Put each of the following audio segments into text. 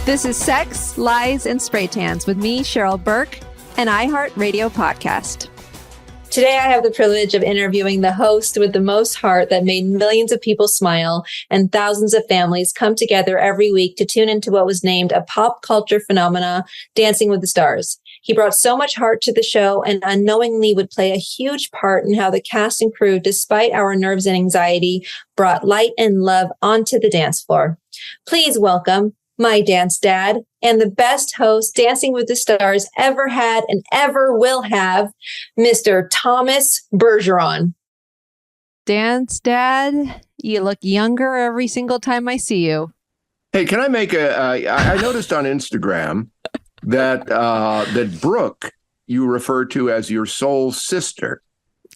This is Sex, Lies, and Spray Tans with me, Cheryl Burke, an iHeartRadio podcast. Today, I have the privilege of interviewing the host with the most heart that made millions of people smile and thousands of families come together every week to tune into what was named a pop culture phenomena, Dancing with the Stars. He brought so much heart to the show and unknowingly would play a huge part in how the cast and crew, despite our nerves and anxiety, brought light and love onto the dance floor. Please welcome my dance dad and the best host Dancing with the Stars ever had and ever will have, Mr. Thomas Bergeron. Dance dad, you look younger every single time I see you. Hey, can I make I noticed on Instagram that that Brooke you refer to as your soul sister.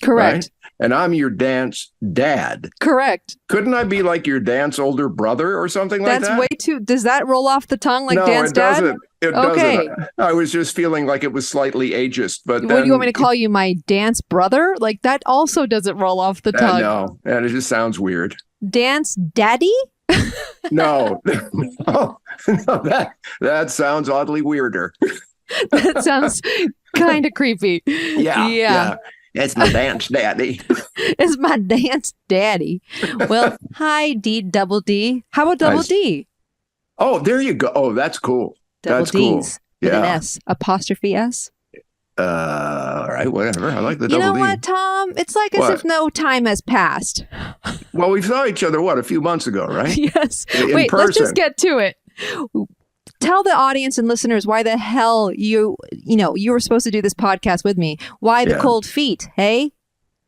Correct. Right? And I'm your dance dad. Correct. Couldn't I be like your dance older brother or something like that? That's way too... Does that roll off the tongue like no, dance dad? No, it doesn't. I was just feeling like it was slightly ageist. But what do you want me to call you, my dance brother? Like that also doesn't roll off the tongue. No, and it just sounds weird. Dance daddy? No, that sounds oddly weirder. That sounds kind of creepy. Yeah. It's my dance daddy. It's my dance daddy. Well, hi, double D. How about double D? Oh, there you go. Oh, that's cool. Double that's D's cool. with an S, apostrophe S. All right, whatever. I like the double D. You know what, Tom? It's like as if no time has passed. Well, we saw each other, a few months ago, right? Yes. In Wait, person. Let's just get to it. Tell the audience and listeners why the hell you were supposed to do this podcast with me. Why the cold feet? Hey.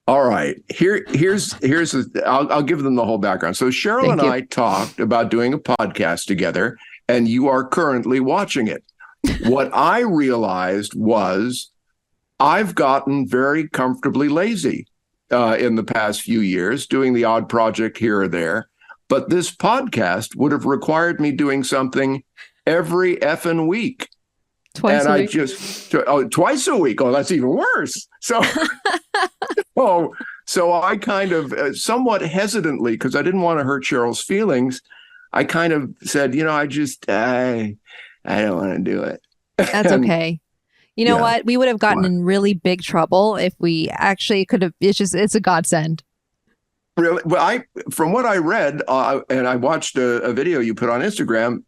All right. I'll give them the whole background. So Cheryl and I talked about doing a podcast together, and you are currently watching it. What I realized was I've gotten very comfortably lazy in the past few years, doing the odd project here or there. But this podcast would have required me doing something every effing week. Twice a week. Twice a week. Oh, that's even worse. So, so I kind of somewhat hesitantly, because I didn't want to hurt Cheryl's feelings, I kind of said, I don't want to do it. That's okay. You know what? We would have gotten in really big trouble if we actually could have. It's a godsend. Really? Well, from what I read, and I watched a video you put on Instagram,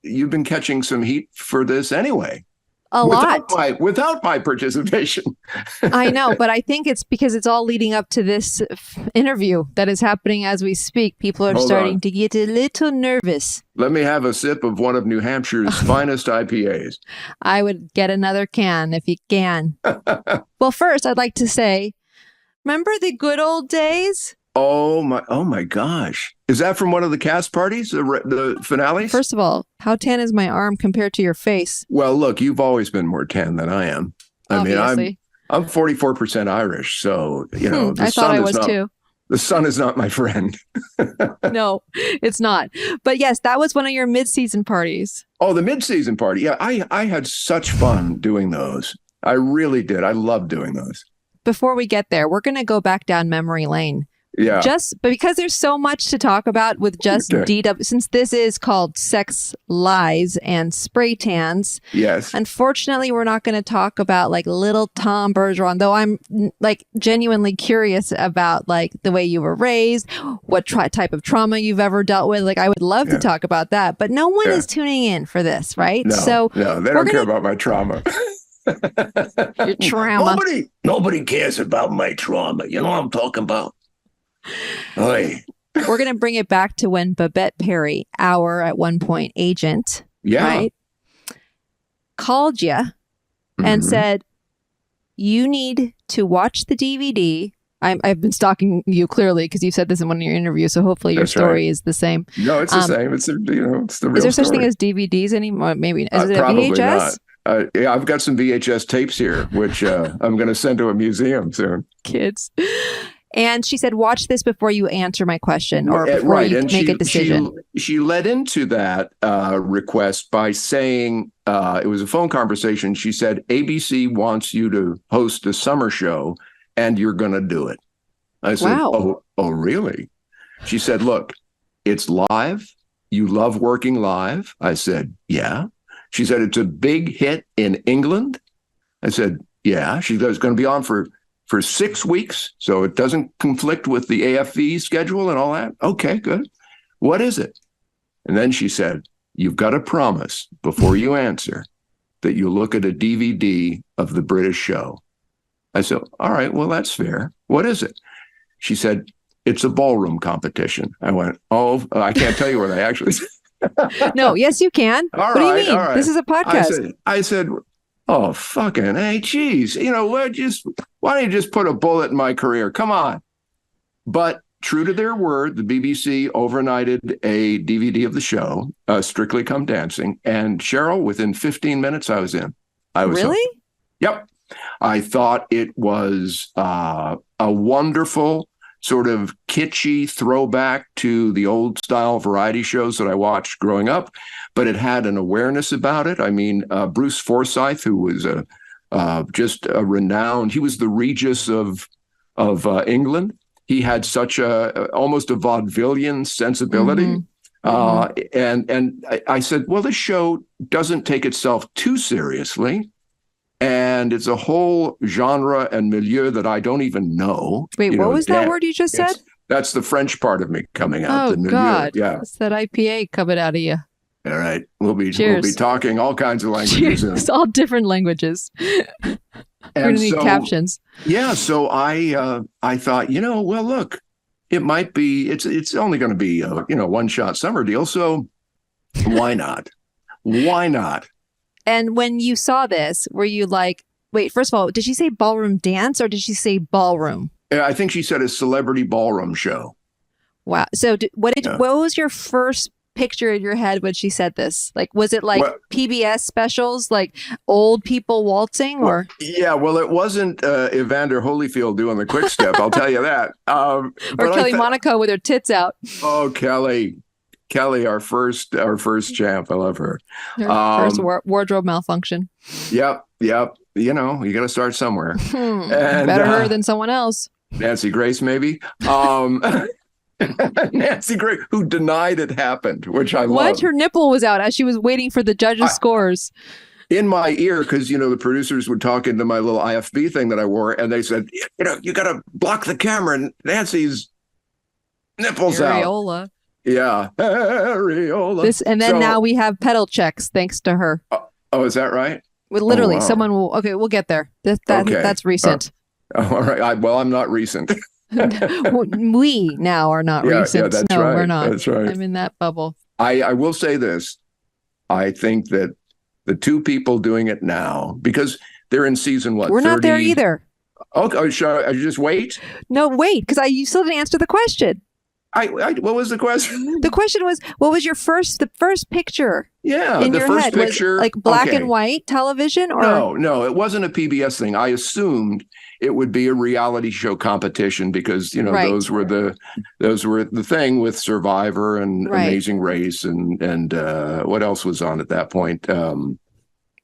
you've been catching some heat for this anyway. Without my participation. I know, but I think it's because it's all leading up to this interview that is happening as we speak. People are starting to get a little nervous. Let me have a sip of one of New Hampshire's finest IPAs. I would get another can if you can. Well, first, I'd like to say, remember the good old days? Oh my gosh. Is that from one of the cast parties, the finales? First of all, how tan is my arm compared to your face? Well, look, you've always been more tan than I am. Obviously. I'm 44% Irish, so, I thought I was too. The sun is not my friend. No, it's not. But yes, that was one of your mid-season parties. Oh, the mid-season party. Yeah, I had such fun doing those. I really did. I love doing those. Before we get there, we're going to go back down memory lane. Yeah. But because there's so much to talk about with just DW, since this is called Sex, Lies, and Spray Tans. Yes. Unfortunately, we're not going to talk about like little Tom Bergeron, though I'm like genuinely curious about like the way you were raised, what type of trauma you've ever dealt with. Like I would love to talk about that, but no one is tuning in for this, right? No, they don't care about my trauma. Your trauma. Nobody cares about my trauma. You know what I'm talking about? Oy. We're going to bring it back to when Babette Perry, our at one point agent, right, called you and said, you need to watch the DVD. I've been stalking you clearly because you said this in one of your interviews, so hopefully your story is the same. No, it's the same. It's it's the real story. Is there such thing as DVDs anymore? Maybe. Is it a probably VHS? Not. Yeah, I've got some VHS tapes here, which I'm going to send to a museum soon. Kids. And she said, watch this before you answer my question or before you make a decision. She led into that request by saying, it was a phone conversation. She said, ABC wants you to host a summer show and you're going to do it. I said, wow. Oh, really? She said, look, it's live. you love working live? I said, yeah. She said, it's a big hit in England. I said, yeah. She goes, it's going to be on for 6 weeks, so it doesn't conflict with the AFV schedule and all that. Okay, good. What is it? And then she said, you've got to promise before you answer that you look at a DVD of the British show. I said, all right, well, that's fair. What is it? She said, it's a ballroom competition. I went, oh, I can't tell you what I actually said. No, yes, you can. What do you mean? Right. This is a podcast. I said, oh, fucking, hey, geez, why don't you just put a bullet in my career? Come on. But true to their word, the BBC overnighted a DVD of the show, Strictly Come Dancing. And Cheryl, within 15 minutes, I was in. Really? Yep. I thought it was a wonderful sort of kitschy throwback to the old style variety shows that I watched growing up, but it had an awareness about it. I mean, Bruce Forsyth, who was just a renowned, he was the Regis of England. He had such almost a vaudevillian sensibility. And I said, well, this show doesn't take itself too seriously. And it's a whole genre and milieu that I don't even know. Wait, what was that word you just said? That's the French part of me coming out. Oh, the milieu. God. Yeah. It's that IPA coming out of you. All right. We'll be talking all kinds of languages. It's all different languages. We're going to need captions. Yeah. So I thought, well, look, it might be, it's only going to be a, one-shot summer deal. So why not? Why not? And when you saw this, were you like, wait, first of all, did she say ballroom dance or did she say ballroom? I think she said a celebrity ballroom show. Wow. So what was your first picture in your head when she said this? Like, was it like PBS specials, like old people waltzing or? Yeah, well, it wasn't Evander Holyfield doing the quick step. I'll tell you that. Or Kelly Monaco with her tits out. Oh, Kelly, our first champ. I love her. Her first wardrobe malfunction. Yep. You got to start somewhere. And, better her than someone else. Nancy Grace, maybe. Nancy Grace, who denied it happened, which I love. What? Her nipple was out as she was waiting for the judges' scores. In my ear, because, the producers would talk into my little IFB thing that I wore, and they said, you got to block the camera, and Nancy's nipples Areola. Out. Yeah. Areola. And then now we have pedal checks thanks to her. Oh, is that right? Well, literally, someone will. Okay, we'll get there. That's recent. All right. I'm not recent. We now are not recent. Yeah, that's no, right. We're not. That's right. I'm in that bubble. I will say this. I think that the two people doing it now, because they're in season what? We're 30? not there either. Okay, should I just wait? No, wait, because you still didn't answer the question. What was the question? The question was, what was the first picture? Yeah, in the your first head? picture. Was like black and white television, or no, it wasn't a PBS thing. I assumed it would be a reality show competition because those were the thing with Survivor and Amazing Race and what else was on at that point?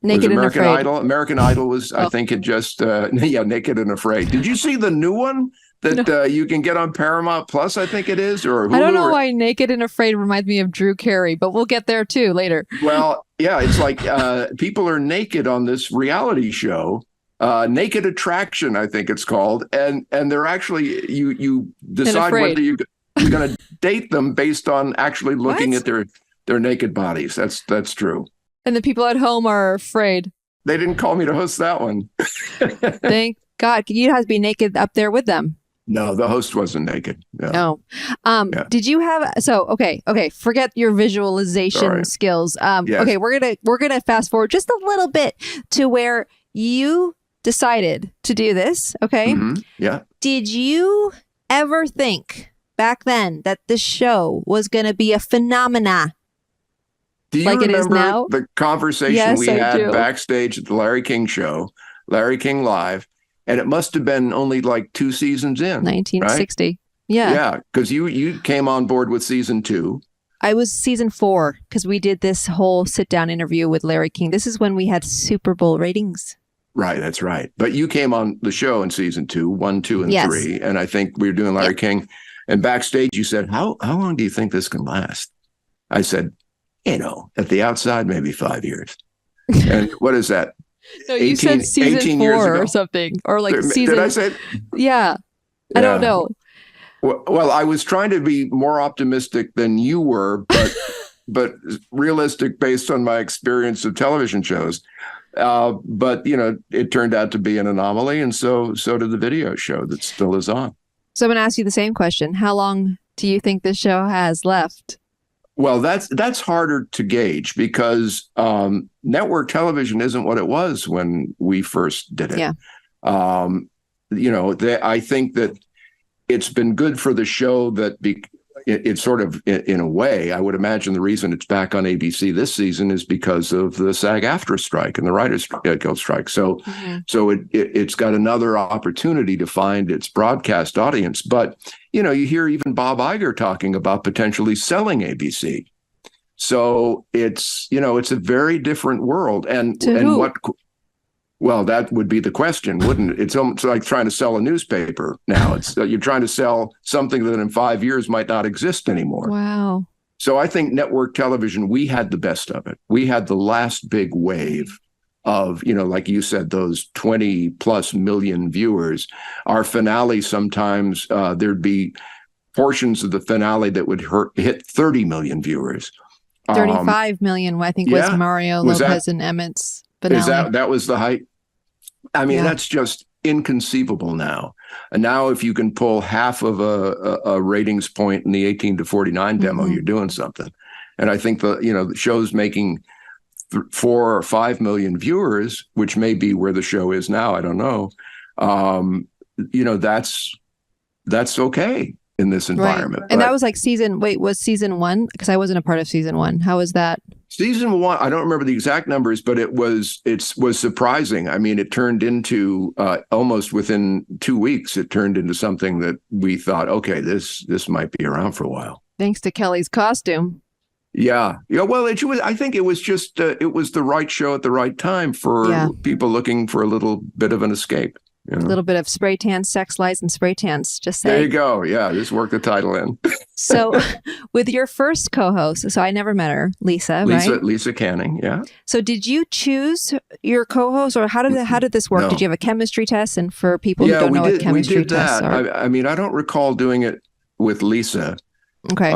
Naked and American Afraid. Idol. American Idol was, I think, it just Naked and Afraid. Did you see the new one that you can get on Paramount Plus? I think it is, or Hulu, I don't know why Naked and Afraid reminds me of Drew Carey, but we'll get there too later. Well, yeah, it's like people are naked on this reality show. Naked Attraction, I think it's called, and they're actually you decide whether you're going to date them based on actually looking at their naked bodies. That's true. And the people at home are afraid. They didn't call me to host that one. Thank God. You have to be naked up there with them. No, the host wasn't naked. No. Did you have okay, forget your visualization skills. Yes. Okay, we're gonna fast forward just a little bit to where you decided to do this. Okay. Mm-hmm. Yeah. Did you ever think back then that this show was gonna be a phenomena? Do you like remember it is now? the conversation we had backstage at the Larry King show, Larry King Live, and it must have been only like 2 seasons in. 1960. Right? Yeah. Yeah, because you came on board with season 2. I was season 4 because we did this whole sit-down interview with Larry King. This is when we had Super Bowl ratings. Right, that's right. But you came on the show in season 2, 1, 2, and 3, and I think we were doing Larry King. And backstage, you said, "How long do you think this can last?" I said, at the outside, maybe 5 years. And what is that? No, you said season 4 or something, or like season. Did I say? Yeah. I don't know. Well, I was trying to be more optimistic than you were, but realistic based on my experience of television shows. But it turned out to be an anomaly, and so did the video show that still is on. So I'm going to ask you the same question. How long do you think this show has left? Well, that's harder to gauge because network television isn't what it was when we first did it. Yeah. I think that it's been good for the show that it's sort of, in a way, I would imagine the reason it's back on ABC this season is because of the SAG-AFTRA strike and the Writers Guild strike. So, so it's got another opportunity to find its broadcast audience. But, you hear even Bob Iger talking about potentially selling ABC. So it's a very different world. And who? Well, that would be the question, wouldn't it? It's almost like trying to sell a newspaper now. It's you're trying to sell something that in 5 years might not exist anymore. Wow. So I think network television, we had the best of it. We had the last big wave of, like you said, those 20 plus million viewers. Our finale, sometimes there'd be portions of the finale that would hit 30 million viewers. 35 million, I think, was Mario Lopez and Emmett's finale. That was the height? I mean, that's just inconceivable now. And now if you can pull half of a ratings point in the 18 to 49 demo, you're doing something. And I think the show's making 4 or 5 million viewers, which may be where the show is now. I don't know. That's okay in this environment. Right. And that was like was season 1? Because I wasn't a part of season 1. How was that? Season 1, I don't remember the exact numbers, but it was surprising. I mean, it turned into almost within 2 weeks, it turned into something that we thought, okay, this might be around for a while. Thanks to Kelly's costume. Yeah. Well, I think it was just it was the right show at the right time for people looking for a little bit of an escape. A little bit of spray tan, sex, lies, and spray tans. Just say. There you go. Yeah, just work the title in. So with your first co-host, so I never met her, Lisa, right? Lisa Canning, yeah. So did you choose your co-host, or how did this work? No. Did you have a chemistry test? And for people who don't know what chemistry tests are. I mean, I don't recall doing it with Lisa. Okay.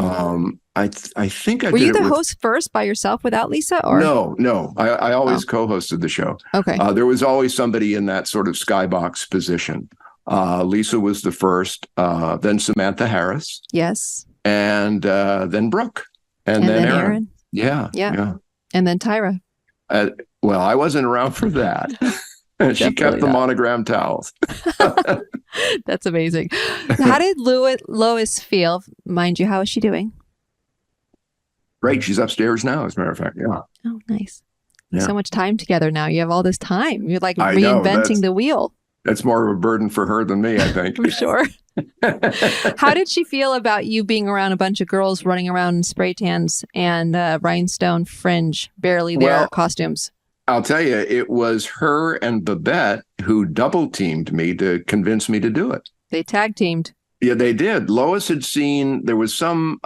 I think I Were did you the host first by yourself without Lisa? Or no. I always co-hosted the show. Okay. There was always somebody in that sort of skybox position. Lisa was the first, then Samantha Harris. Yes. And then Brooke. And then Aaron. Yeah. And then Tyra. Well, I wasn't around for that. She kept the monogram towels. That's amazing. How did Lois feel? Mind you, how is she doing? Great. She's upstairs now, as a matter of fact. Yeah. Oh, nice. Yeah. So much time together now. You have all this time. You're like reinventing the wheel. That's more of a burden for her than me, I think. I'm sure. How did she feel about you being around a bunch of girls running around in spray tans and rhinestone fringe, barely there costumes? I'll tell you, it was her and Babette who double teamed me to convince me to do it. They tag teamed. Yeah, they did. Lois had seen, there was some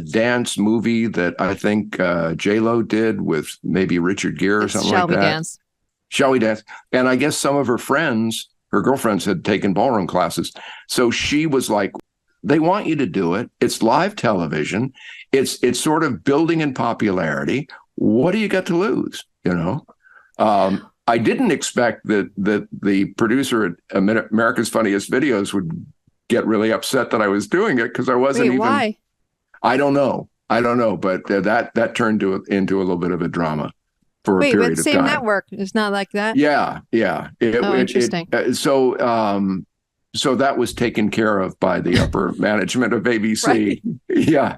dance movie that I think J-Lo did with maybe Richard Gere or something like that. Shall We Dance? And I guess some of her friends, her girlfriends, had taken ballroom classes. So she was like, they want you to do it. It's live television. It's sort of building in popularity. What do you got to lose? I didn't expect that the producer at America's Funniest Videos would get really upset that I was doing it, because I wasn't even. Why? I don't know, but that turned into a little bit of a drama for a period of time. Wait, same network? It's not like that. Yeah. Interesting. So that was taken care of by the upper management of ABC. Right. Yeah.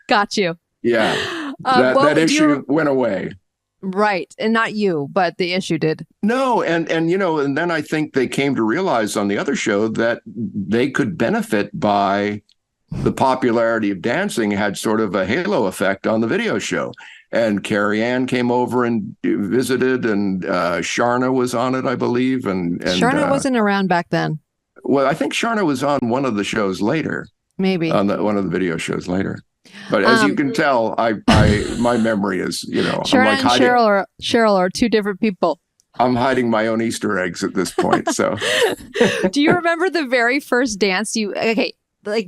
Got you. Yeah. That issue went away. Right. And not you, but the issue did. No. And then I think they came to realize on the other show that they could benefit by the popularity of dancing had sort of a halo effect on the video show. And Carrie Ann came over and visited, and Sharna was on it, I believe. And Sharna wasn't around back then. Well, I think Sharna was on one of the shows later. Maybe. On one of the video shows later. But as you can tell, my memory is, Sharon and Cheryl are two different people. I'm hiding my own Easter eggs at this point. So, do you remember the very first dance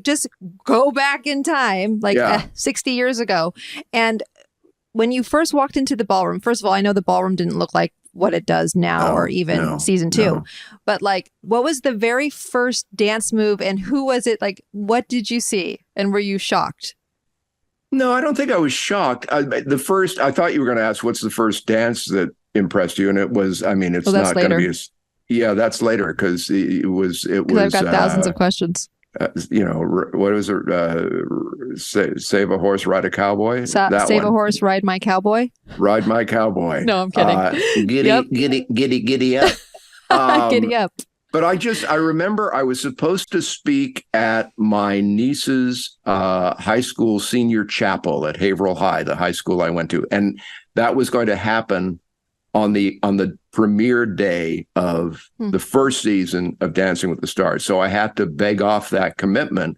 just go back in time, 60 years ago. And when you first walked into the ballroom, first of all, I know the ballroom didn't look like what it does now or even season 2. But what was the very first dance move and who was it? What did you see? And were you shocked? No, I don't think I was shocked. I thought you were going to ask, what's the first dance that impressed you? And it was, it's not going to be that's later because it was. I've got thousands of questions. What was it? Save a horse, ride a cowboy. Save a horse, ride my cowboy. Ride my cowboy. No, I'm kidding. Giddy up. Giddy up. But I remember I was supposed to speak at my niece's high school senior chapel at Haverhill High, the high school I went to, and that was going to happen on the premiere day of the first season of Dancing with the Stars. So I had to beg off that commitment.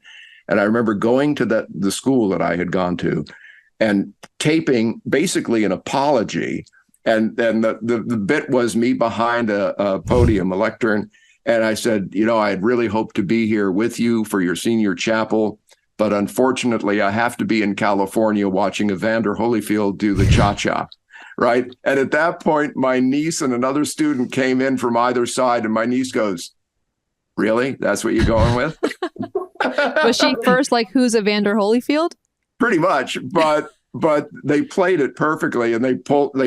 And I remember going to the school that I had gone to and taping basically an apology. And then the bit was me behind a podium, a lectern. And I said, I'd really hoped to be here with you for your senior chapel. But unfortunately, I have to be in California watching Evander Holyfield do the cha-cha. Right. And at that point, my niece and another student came in from either side. And my niece goes, really? That's what you're going with? Was she first who's Evander Holyfield? Pretty much. But they played it perfectly. And they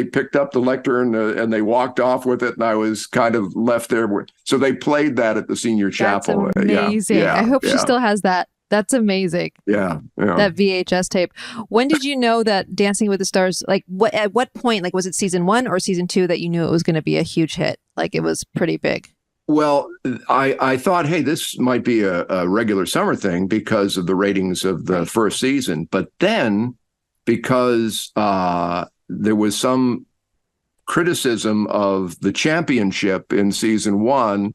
picked up the lectern and they walked off with it. And I was kind of left there. So they played that at the senior chapel. That's amazing. I hope she still has that. That's amazing. Yeah. That VHS tape. When did you know that Dancing with the Stars, at what point, was it season 1 or season 2 that you knew it was going to be a huge hit? It was pretty big. Well, I thought, hey, this might be a regular summer thing because of the ratings of the first season. But then because there was some criticism of the championship in season 1,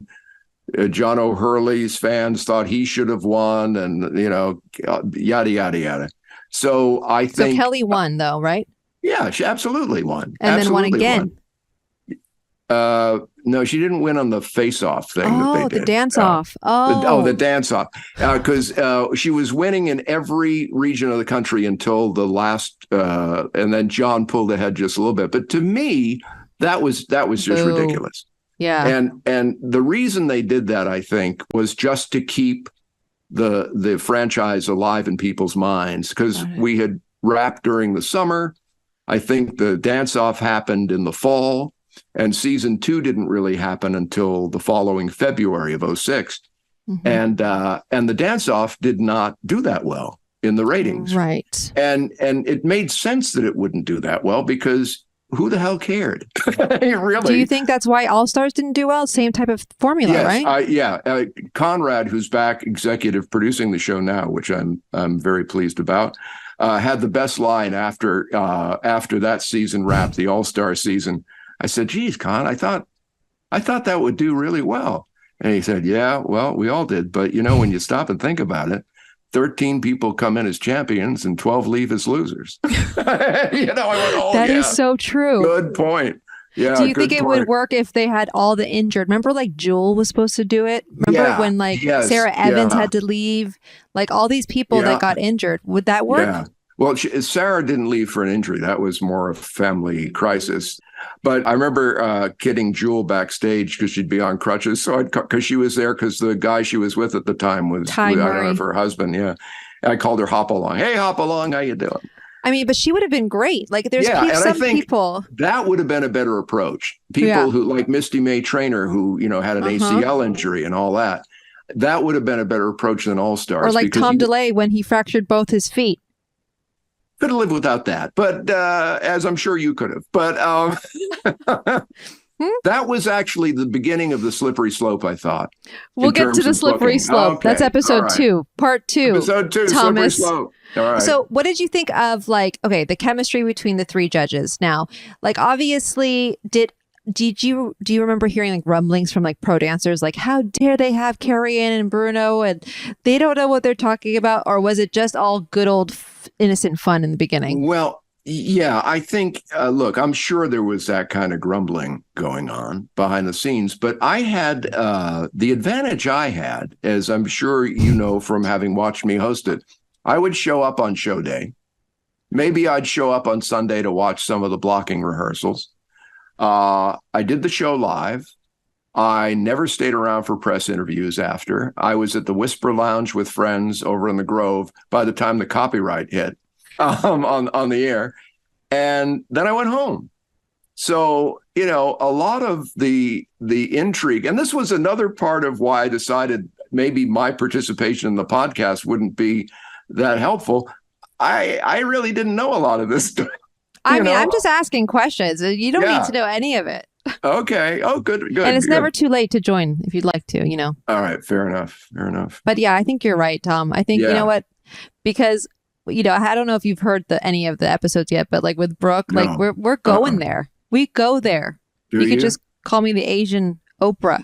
John O'Hurley's fans thought he should have won and, yada, yada, yada. So I think. So Kelly won, though, right? Yeah, she absolutely won. And then won again. No, she didn't win on the face-off thing that they did. The dance-off. The dance-off. Because she was winning in every region of the country until the last, and then John pulled ahead just a little bit. But to me, that was just ridiculous. Yeah. And the reason they did that, I think, was just to keep the franchise alive in people's minds, because we had wrapped during the summer. I think the dance-off happened in the fall, and season 2 didn't really happen until the following February of 2006. Mm-hmm. And the dance-off did not do that well in the ratings. Right. And it made sense that it wouldn't do that well because who the hell cared? Really? Do you think that's why All Stars didn't do well? Same type of formula, right? Conrad, who's back executive producing the show now, which I'm very pleased about, had the best line after that season wrapped, the All Star season. I said, "Geez, Con, I thought that would do really well." And he said, "Yeah, well, we all did, but when you stop and think about it, 13 people come in as champions and 12 leave as losers." I went, that is so true. Good point. Yeah. Do you think it would work if they had all the injured? Remember, Jewel was supposed to do it. Remember when Sarah Evans had to leave? All these people that got injured. Would that work? Yeah. Well, Sarah didn't leave for an injury. That was more a family crisis. But I remember kidding Jewel backstage because she'd be on crutches. So because she was there because the guy she was with at the time was her husband. Yeah. And I called her Hop Along. Hey, Hop Along. How you doing? I mean, but she would have been great. There's some people. That would have been a better approach. People who like Misty May Traynor, who, had an ACL injury and all that. That would have been a better approach than All Stars. Or Tom DeLay when he fractured both his feet. Could have lived without that, but as I'm sure you could have. But that was actually the beginning of the slippery slope, I thought. We'll get to the slippery slope. Okay. That's episode 2, part 2. Episode 2, Thomas. Slippery slope. All right. So what did you think of the chemistry between the 3 judges? Now, obviously, did do you remember hearing like rumblings from like pro dancers, like how dare they have Carrie Ann and Bruno and they don't know what they're talking about? Or was it just all good old innocent fun in the beginning? Well, yeah, I think, look, I'm sure there was that kind of grumbling going on behind the scenes, but I had the advantage I had, as I'm sure you know from having watched me host it, I would show up on show day. Maybe I'd show up on Sunday to watch some of the blocking rehearsals. I did the show live. I never stayed around for press interviews after. I was at the Whisper Lounge with friends over in the Grove by the time the copyright hit. On the air, and then I went home. So, you know, a lot of the intrigue, and this was another part of why I decided maybe my participation in the podcast wouldn't be that helpful. I really didn't know a lot of this stuff. I mean, I'm just asking questions. You don't need to know any of it. Okay. Oh, good. And it's never too late to join if you'd like to, you know. All right. Fair enough. But yeah, I think you're right, Tom. I think, you know what, because you know, I don't know if you've heard any of the episodes yet, but like with Brooke, like we're going there. We go there. You could just call me the Asian Oprah.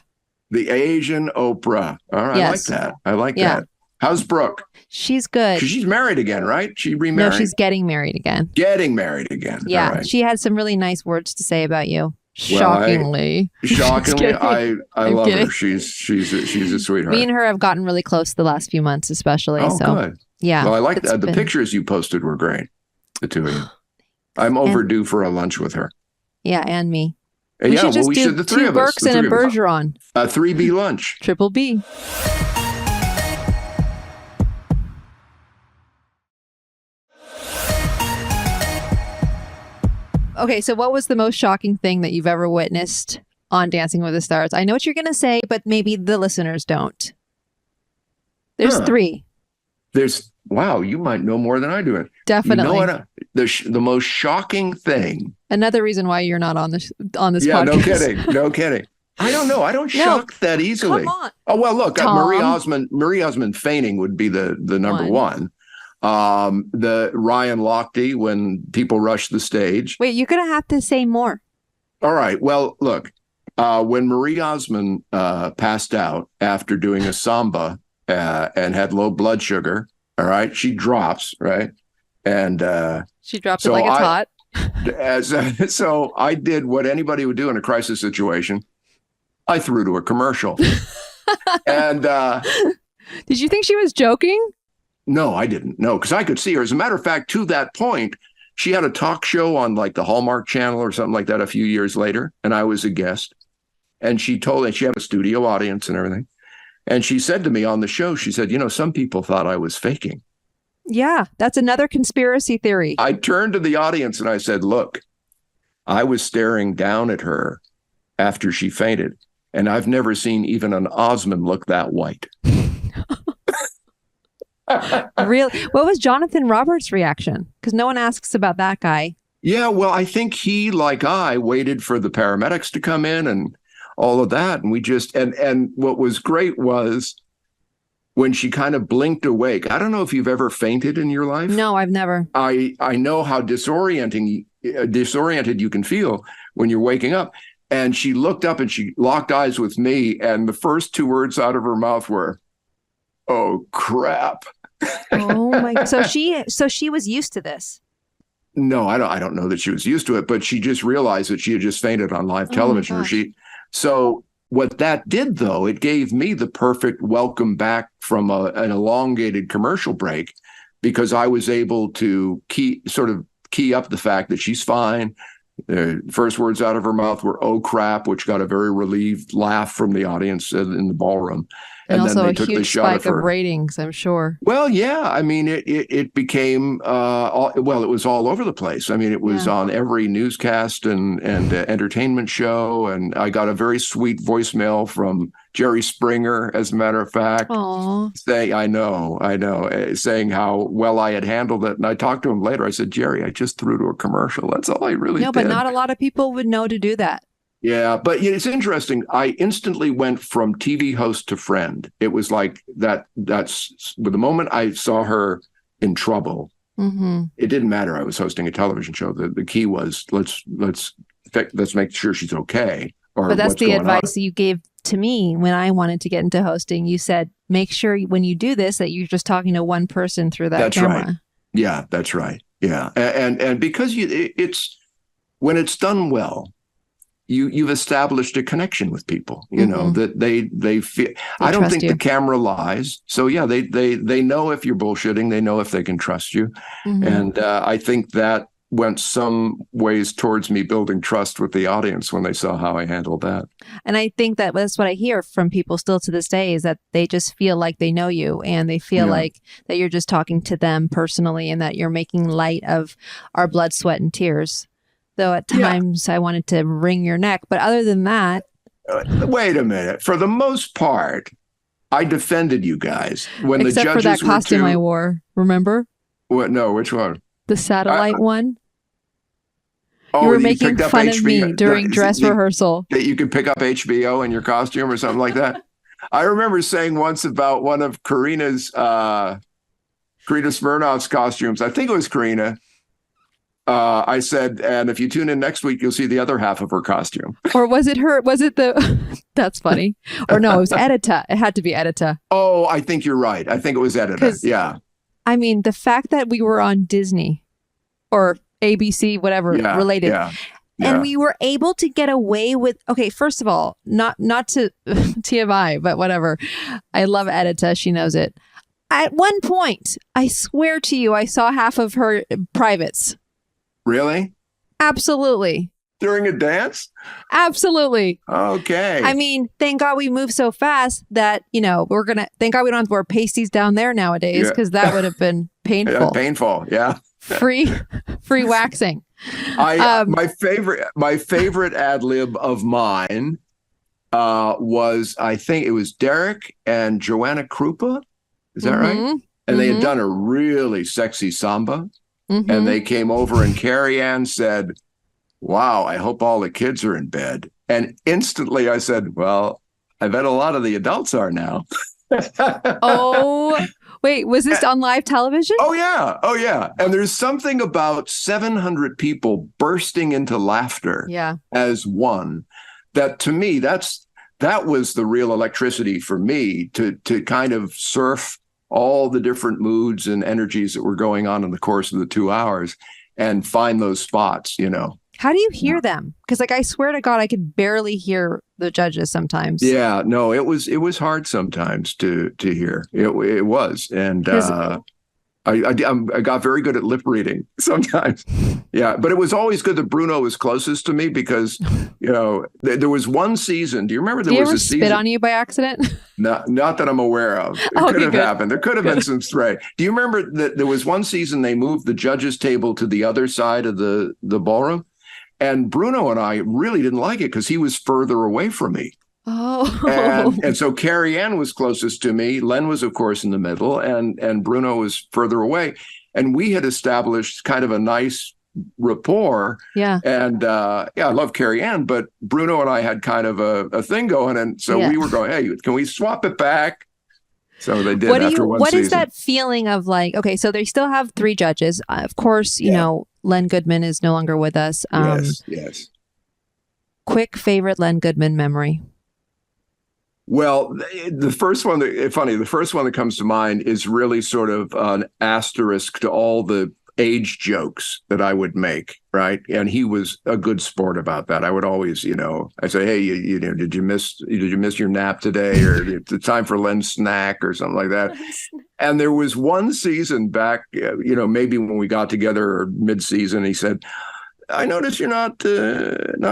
The Asian Oprah. All right, yes. I like that. How's Brooke? She's good. She's married again, right? She remarried? No, she's getting married again. Getting married again. Yeah, right. She had some really nice words to say about you. Shockingly. I love her. She's a sweetheart. Me and her have gotten really close the last few months, especially. Oh, so. Good. Yeah. Well, I like that. The pictures you posted were great. The two of you. I'm overdue for a lunch with her. Yeah, and me. We should do the three of us. Two Burks and a Bergeron. A 3B lunch. Triple B. Okay, so what was the most shocking thing that you've ever witnessed on Dancing with the Stars? I know what you're going to say, but maybe the listeners don't. There's three. Wow, you might know more than I do. Definitely. You know what? The most shocking thing. Another reason why you're not on this podcast. Yeah, no kidding. I don't know. I don't shock that easily. Come on. Oh well, look, Marie Osmond fainting would be the number one. The Ryan Lochte when people rush the stage. Wait, you're gonna have to say more. All right. Well, look, when Marie Osmond passed out after doing a samba and had low blood sugar. All right, she drops, right, and she dropped it like it's hot. So I did what anybody would do in a crisis situation. I threw to a commercial, and did you think she was joking? No, I didn't. No, because I could see her. As a matter of fact, to that point, she had a talk show on like the Hallmark Channel or something like that a few years later, and I was a guest. And she told me she had a studio audience and everything. And she said to me on the show, she said, you know, some people thought I was faking. Yeah, that's another conspiracy theory. I turned to the audience and I said, look, I was staring down at her after she fainted. And I've never seen even an Osmond look that white. Really? What was Jonathan Roberts' reaction? Because no one asks about that guy. Yeah, well, I think he, like I, waited for the paramedics to come in and all of that. And we just, and what was great was when she kind of blinked awake. I don't know if you've ever fainted in your life. No, I've never. I know how disoriented you can feel when you're waking up. And she looked up and she locked eyes with me. And the first two words out of her mouth were, "Oh, crap." Oh my. So she was used to this. No, I don't know that she was used to it, but she just realized that she had just fainted on live television. So what that did, though, it gave me the perfect welcome back from an elongated commercial break, because I was able to key up the fact that she's fine. The first words out of her mouth were "oh crap," which got a very relieved laugh from the audience in the ballroom. And also then they took a huge spike of ratings, I'm sure. Well, yeah. I mean, it became, it was all over the place. I mean, it was on every newscast and entertainment show. And I got a very sweet voicemail from Jerry Springer, as a matter of fact. Aww. Saying, I know, saying how well I had handled it. And I talked to him later. I said, Jerry, I just threw to a commercial. That's all I really did. No, but not a lot of people would know to do that. Yeah, but it's interesting. I instantly went from TV host to friend. It was like that. That's the moment I saw her in trouble. Mm-hmm. It didn't matter. I was hosting a television show. The key was let's let's make sure she's okay. But that's the advice you gave to me when I wanted to get into hosting. You said, make sure when you do this that you're just talking to one person through that camera. Right. Yeah, that's right. Yeah. And because it's when it's done well, you've established a connection with people, that they feel. I don't think the camera lies. So yeah, they know if you're bullshitting, they know if they can trust you. And I think that went some ways towards me building trust with the audience when they saw how I handled that. And I think that's what I hear from people still to this day, is that they just feel like they know you, and they feel like that you're just talking to them personally, and that you're making light of our blood, sweat, and tears. Though at times I wanted to wring your neck. But other than that. Wait a minute. For the most part, I defended you guys when the judges were except for that costume I wore. Remember? What? No, which one? The satellite one. Oh, you were making fun of me during dress rehearsal. That you could pick up HBO in your costume or something like that. I remember saying once about one of Karina Smirnoff's costumes. I think it was Karina. I said, and if you tune in next week, you'll see the other half of her costume. Or was it her? Was it the? That's funny. Or no, it was Edita. It had to be Edita. Oh, I think you're right. I think it was Edita. Yeah. I mean, the fact that we were on Disney or ABC, whatever related. Yeah. And we were able to get away with, okay, first of all, not to TMI, but whatever. I love Edita. She knows it. At one point, I swear to you, I saw half of her privates. Really? Absolutely. During a dance? Absolutely. Okay. I mean, thank God we move so fast that, thank God we don't have to wear pasties down there nowadays, because that would have been painful. Painful, yeah. Free waxing. My favorite ad lib of mine was, I think it was Derek and Joanna Krupa. Is that right? And they had done a really sexy samba. And they came over, and Carrie Ann said, "Wow, I hope all the kids are in bed." And instantly I said, "Well, I bet a lot of the adults are now." Oh, wait, was this on live television? Oh, yeah. And there's something about 700 people bursting into laughter as one that, to me, that was the real electricity for me to kind of surf all the different moods and energies that were going on in the course of the 2 hours and find those spots, How do you hear them? Because I swear to God, I could barely hear the judges sometimes. Yeah, no, it was hard sometimes to hear. It was. And I got very good at lip reading sometimes. Yeah, but it was always good that Bruno was closest to me because, there was one season. Do you remember there was a season? Spit on you by accident? Not that I'm aware of. It could have happened. There could have been some spray. Do you remember that there was one season they moved the judges' table to the other side of the ballroom? And Bruno and I really didn't like it because he was further away from me. Oh. And so Carrie Ann was closest to me. Len was, of course, in the middle, and Bruno was further away. And we had established kind of a nice rapport. Yeah. And I love Carrie Ann, but Bruno and I had kind of a thing going. And so we were going, hey, can we swap it back? So they did after one season. What is that feeling of okay, so they still have 3 judges. Of course, you know, Len Goodman is no longer with us. Yes. Quick favorite Len Goodman memory. Well, the first one that comes to mind is really sort of an asterisk to all the age jokes that I would make, right? And he was a good sport about that. I would always, I say, hey, did you miss your nap today, or it's time for Len's snack or something like that? And there was one season back, maybe when we got together or mid-season, he said, I noticed you're not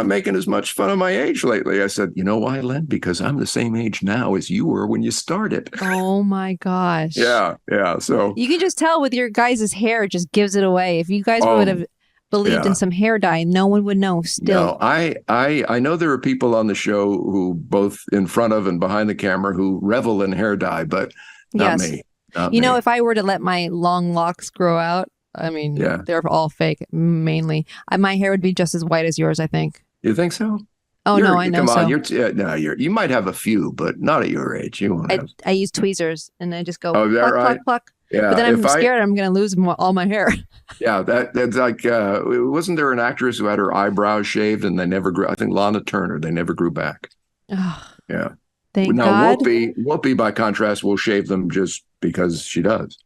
making as much fun of my age lately. I said, you know why, Len? Because I'm the same age now as you were when you started. Oh my gosh. Yeah. So you can just tell with your guys' hair, it just gives it away. If you guys would have believed in some hair dye, no one would know still. No, I know there are people on the show who both in front of and behind the camera who revel in hair dye, but not me. Not me. If I were to let my long locks grow out, I mean, they're all fake, mainly. My hair would be just as white as yours, I think. You think so? Oh, no, I know come on, so. You might have a few, but not at your age. You won't have. I use tweezers, and I just go pluck, pluck, pluck. Yeah, but then I'm scared I'm going to lose all my hair. Yeah, that's like, wasn't there an actress who had her eyebrows shaved and they never grew? I think Lana Turner, they never grew back. Oh, yeah. Thank now, God. Whoopi, by contrast, will shave them just because she does.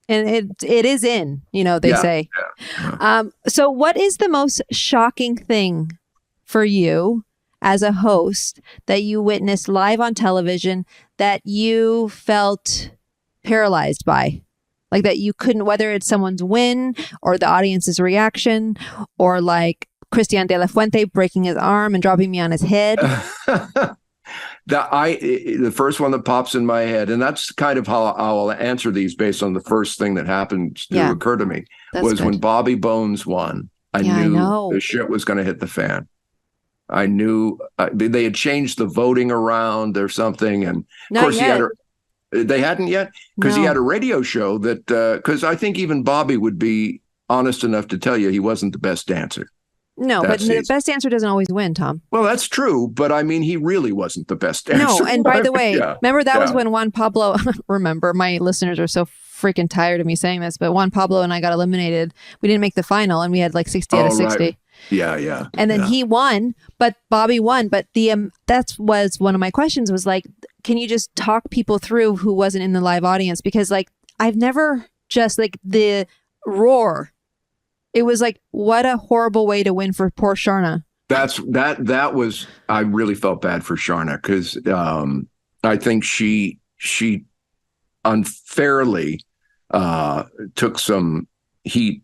And it is in, they say. Yeah. So what is the most shocking thing for you as a host that you witnessed live on television that you felt paralyzed by? Like that you couldn't, whether it's someone's win or the audience's reaction, or like Christian de la Fuente breaking his arm and dropping me on his head. The first one that pops in my head, and that's kind of how I'll answer these based on the first thing that happened to occur to me, was when Bobby Bones won. I knew the shit was going to hit the fan. I knew they had changed the voting around or something, and of course they hadn't yet, because he had a radio show that, because I think even Bobby would be honest enough to tell you he wasn't the best dancer. No, but the best dancer doesn't always win, Tom. Well, that's true, but I mean, he really wasn't the best dancer. No, and by the way, remember that was when Juan Pablo, remember, my listeners are so freaking tired of me saying this, but Juan Pablo and I got eliminated. We didn't make the final, and we had like 60 out of 60. Right. Yeah. And then he won, but Bobby won. But that was one of my questions, was like, can you just talk people through who wasn't in the live audience? Because like, I've never just like the roar. It was like, what a horrible way to win for poor Sharna. That was, I really felt bad for Sharna, because I think she unfairly took some heat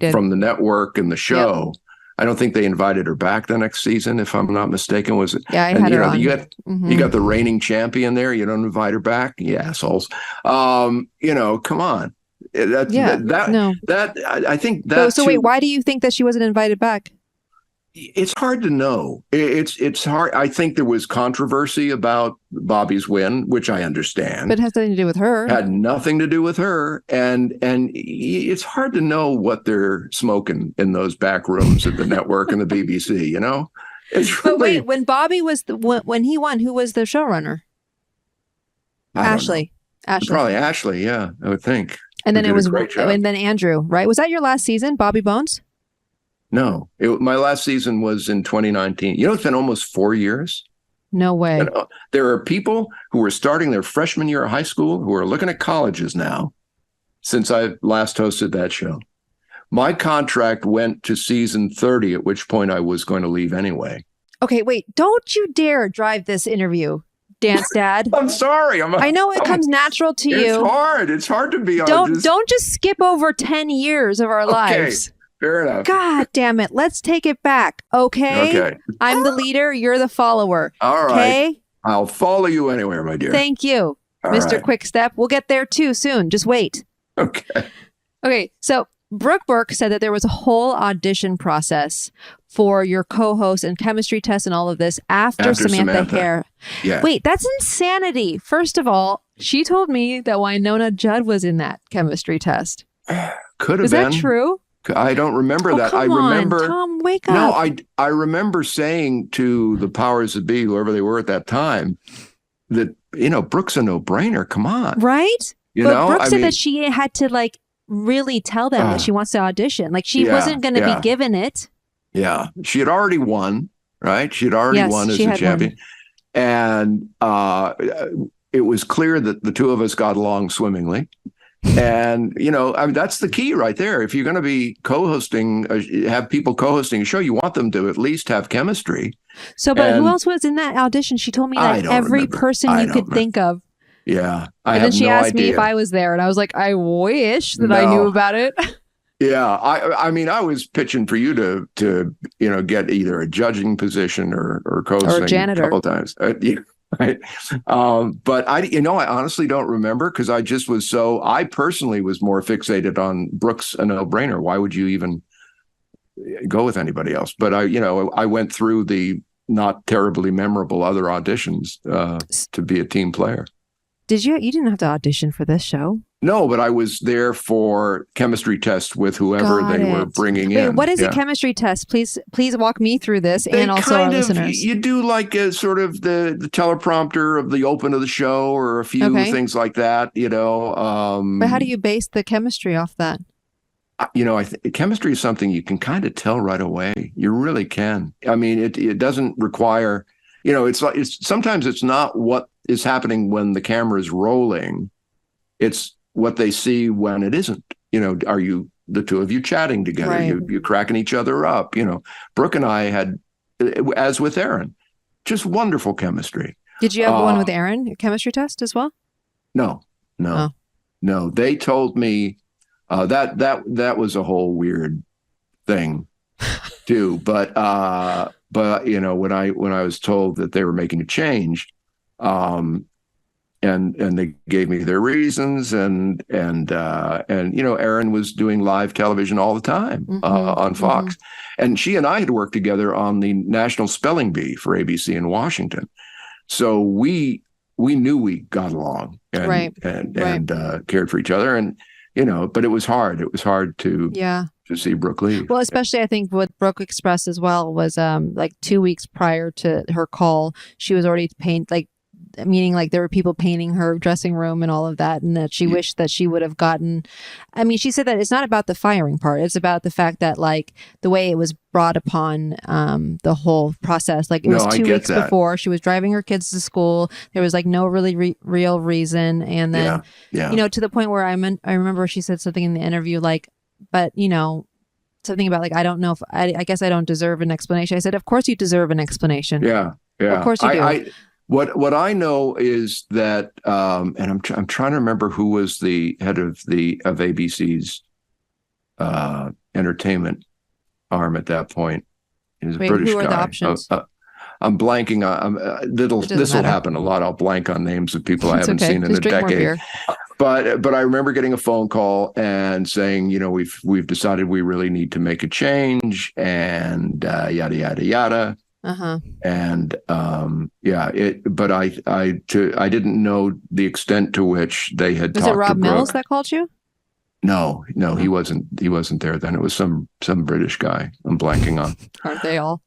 from the network and the show. Yep. I don't think they invited her back the next season, if I'm not mistaken. Was it? Yeah, I had her on. You got the reigning champion there. You don't invite her back, you assholes. Come on. I think that. So wait, why do you think that she wasn't invited back? It's hard to know. It's hard. I think there was controversy about Bobby's win, which I understand. But it has nothing to do with her. Had nothing to do with her. And it's hard to know what they're smoking in those back rooms at the network and the BBC, It's really... But wait, when Bobby was, when he won, who was the showrunner? Ashley. Probably Ashley, yeah, I would think. And then and then Andrew, right? Was that your last season, Bobby Bones? No, my last season was in 2019. It's been almost 4 years. No way. And, there are people who were starting their freshman year of high school who are looking at colleges now since I last hosted that show. My contract went to season 30, at which point I was going to leave anyway. Okay, wait, don't you dare drive this interview, Dance Dad. I'm sorry. I know it comes natural to you. It's hard to be honest. Don't just skip over 10 years of our lives. Fair enough. God damn it. Let's take it back. Okay. I'm the leader. You're the follower. All right. Okay. I'll follow you anywhere, my dear. Thank you, Mr. Quickstep. We'll get there too soon. Just wait. Okay. So Brooke Burke said that there was a whole audition process for your co-host and chemistry test and all of this after Samantha Hare. Yeah. Wait, that's insanity. First of all, she told me that Winona Judd was in that chemistry test. Could have been. Is that true? I don't remember that. Come on, Tom, wake up. No, I remember saying to the powers that be, whoever they were at that time, that, Brooke's a no-brainer. Come on. Right? Brooke said that she had to like really tell them that she wants to audition. Like she wasn't going to be given it. Yeah. She had already won, right? She had already won as a champion. And it was clear that the two of us got along swimmingly. And, that's the key right there. If you're going to be co-hosting, have people co-hosting a show, you want them to at least have chemistry. So, but who else was in that audition? She told me that every person you could think of. Yeah. And then she asked me if I was there. And I was like, I wish that I knew about it. Yeah. I mean, I was pitching for you to get either a judging position or co-hosting or a janitor. A couple times. Right. But I honestly don't remember, because I personally was more fixated on Brooks, a no-brainer. Why would you even go with anybody else? But I went through the not terribly memorable other auditions to be a team player. You didn't have to audition for this show? No, but I was there for chemistry tests with whoever they were bringing in. What is a chemistry test? Please walk me through this and also our listeners. You do like a sort of the teleprompter of the open of the show or a few things like that, But how do you base the chemistry off that? Chemistry is something you can kind of tell right away. You really can. I mean, it doesn't require, sometimes it's not what is happening when the camera is rolling. It's what they see when it isn't. Are you the two of you chatting together? Right. You cracking each other up. Brooke and I had, as with Aaron, just wonderful chemistry. Did you have one with Aaron, a chemistry test as well? No. They told me that was a whole weird thing too. But when I was told that they were making a change, and they gave me their reasons, and Erin was doing live television all the time on Fox, and she and I had worked together on the National Spelling Bee for ABC in Washington, so we knew we got along and cared for each other, and but it was hard. It was hard to see Brooke leave. Well, especially I think what Brooke expressed as well was like 2 weeks prior to her call, she was already meaning like there were people painting her dressing room and all of that, and that she wished that she would have gotten. I mean, she said that it's not about the firing part; it's about the fact that like the way it was brought upon the whole process. Like it was 2 weeks before she was driving her kids to school. There was like no really real reason, and then to the point where I remember she said something in the interview like, but something about like I don't know if I guess I don't deserve an explanation. I said, of course you deserve an explanation. Yeah. Of course you do. What I know is that, and I'm trying to remember who was the head of ABC's entertainment arm at that point. He was a British who are guy. The options? I'm blanking on. This will happen a lot. I'll blank on names of people I haven't seen in a decade. But I remember getting a phone call and saying, we've decided we really need to make a change, and yada yada yada. And but I didn't know the extent to which they had talked to Brooke. Was it Rob Mills that called you? No, he wasn't there then. It was some British guy I'm blanking on. Aren't they all?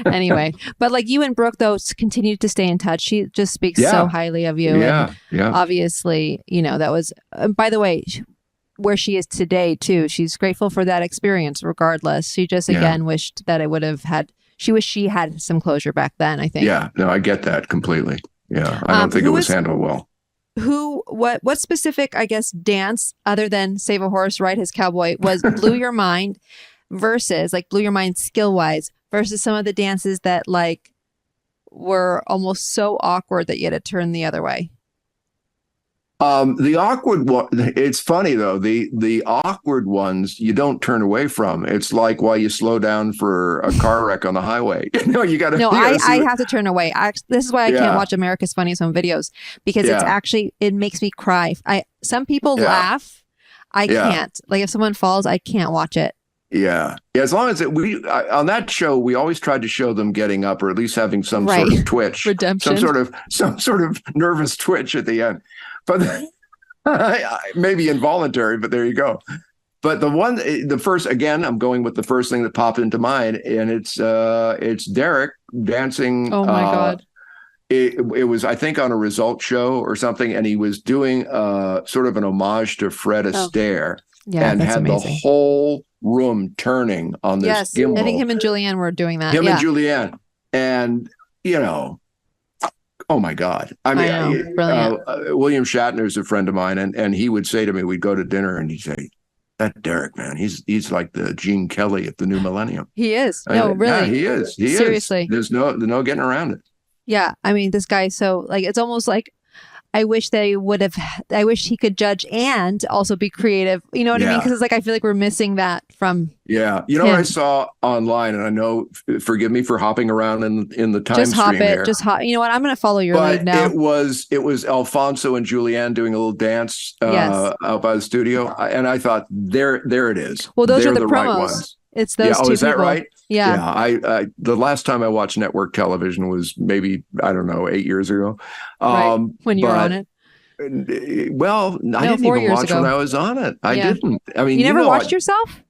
Anyway, but like you and Brooke though continued to stay in touch. She just speaks so highly of you. Yeah. Obviously, that was by the way, where she is today too. She's grateful for that experience regardless. She just again wished that it would have had, she wished she had some closure back then, I think. Yeah, no, I get that completely. Yeah. I don't think it was handled well. What specific, I guess, dance other than Save a Horse, Ride His Cowboy blew your mind versus blew your mind skill wise versus some of the dances that were almost so awkward that you had to turn the other way? The awkward one, it's funny though, the awkward ones you don't turn away from. It's like why you slow down for a car wreck on the highway. You got to. No, I have to turn away. This is why I can't watch America's Funniest Home Videos, because it makes me cry. Some people laugh. I can't. Like if someone falls, I can't watch it. Yeah. As long as on that show, we always tried to show them getting up or at least having some sort of twitch, redemption, some sort of nervous twitch at the end. But maybe involuntary, but there you go. But the first, again, I'm going with the first thing that popped into mind, and it's Derek dancing. Oh my God. It was, I think, on a result show or something, and he was doing sort of an homage to Fred Astaire, and had amazing. The whole room turning on this gimbal. I think him and Julianne were doing that. And Julianne, and oh my God! I mean, brilliant. William Shatner's a friend of mine, and he would say to me, we'd go to dinner, and he'd say, "That Derek, man, he's like the Gene Kelly of the new millennium." He is. No, really, yeah, he is. He seriously. Is. There's no getting around it. Yeah, I mean, this guy. So it's almost like I wish I wish he could judge and also be creative. You know what I mean? Because it's I feel like we're missing that from. Yeah. You know what I saw online, and I know, forgive me for hopping around in the time just hop stream it. here. Just hop. You know what? I'm going to follow your lead now. It was Alfonso and Julianne doing a little dance out by the studio. And I thought, there it is. Well, those are the promos. Right ones. It's those two is that people. right? Yeah. Yeah. I the last time I watched network television was maybe, I don't know, 8 years ago. Right. When you were on it. Well, I didn't 4 even years watch ago. when I was on it. I Yeah. didn't. I mean, You never watched yourself?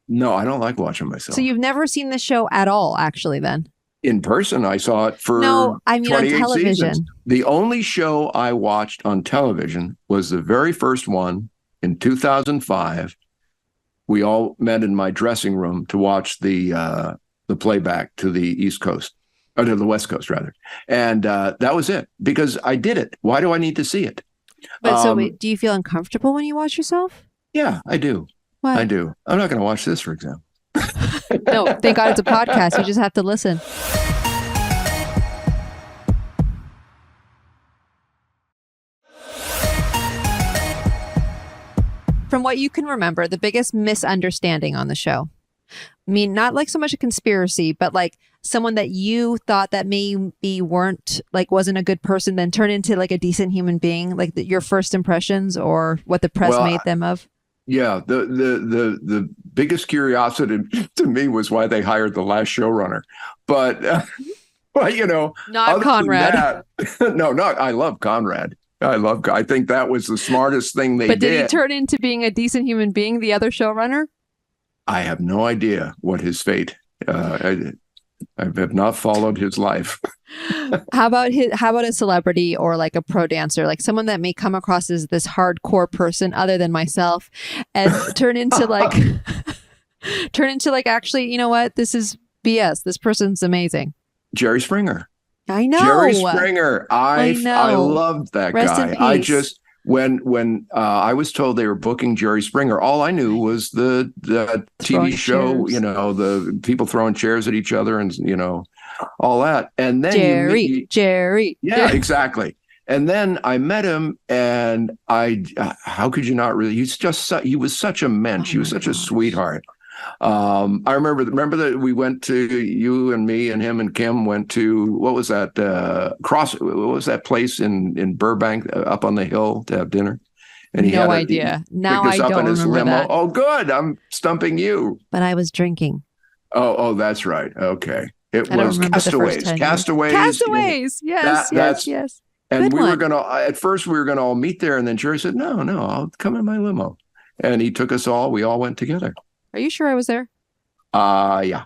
No, I don't like watching myself. So you've never seen the show at all, actually, then? In person, I saw it for No, I mean on 28 television. seasons. The only show I watched on television was the very first one in 2005. We all met in my dressing room to watch the playback to the East Coast, or to the West Coast, rather. And that was it, because I did it. Why do I need to see it? But so wait, do you feel uncomfortable when you watch yourself? Yeah, I do. Why? I do. I'm not going to watch this, for example. No, thank God it's a podcast. You just have to listen. From what you can remember, the biggest misunderstanding on the show. I mean, not like so much a conspiracy, but like someone that you thought that maybe wasn't a good person, then turned into like a decent human being, like your first impressions or what the press made them of. Yeah, the biggest curiosity to me was why they hired the last showrunner, but not Conrad. I love Conrad. I think that was the smartest thing they did. But did he turn into being a decent human being, the other showrunner? I have no idea what his fate. I have not followed his life. How about a celebrity or like a pro dancer, like someone that may come across as this hardcore person other than myself, and turn into like actually, you know what? This is BS. This person's amazing. Jerry Springer. I know. Jerry Springer. I loved that Rest guy. in peace. I just when I was told they were booking Jerry Springer, all I knew was the TV show, chairs. The people throwing chairs at each other and, all that. And then Jerry. Yeah, exactly. And then I met him, and how could you not really? He was such a mensch. He was such a sweetheart. I remember that we went to, you and me and him and Kim went to, what was that what was that place in Burbank up on the hill to have dinner? And he no idea. Now I don't remember that. Oh, good. I'm stumping you. But I was drinking. Oh, that's right. Okay. It was Castaways. Castaways. Yes. And Good one. At first we were going to all meet there. And then Jerry said, no, I'll come in my limo. And he took us all. We all went together. Are you sure I was there? Yeah.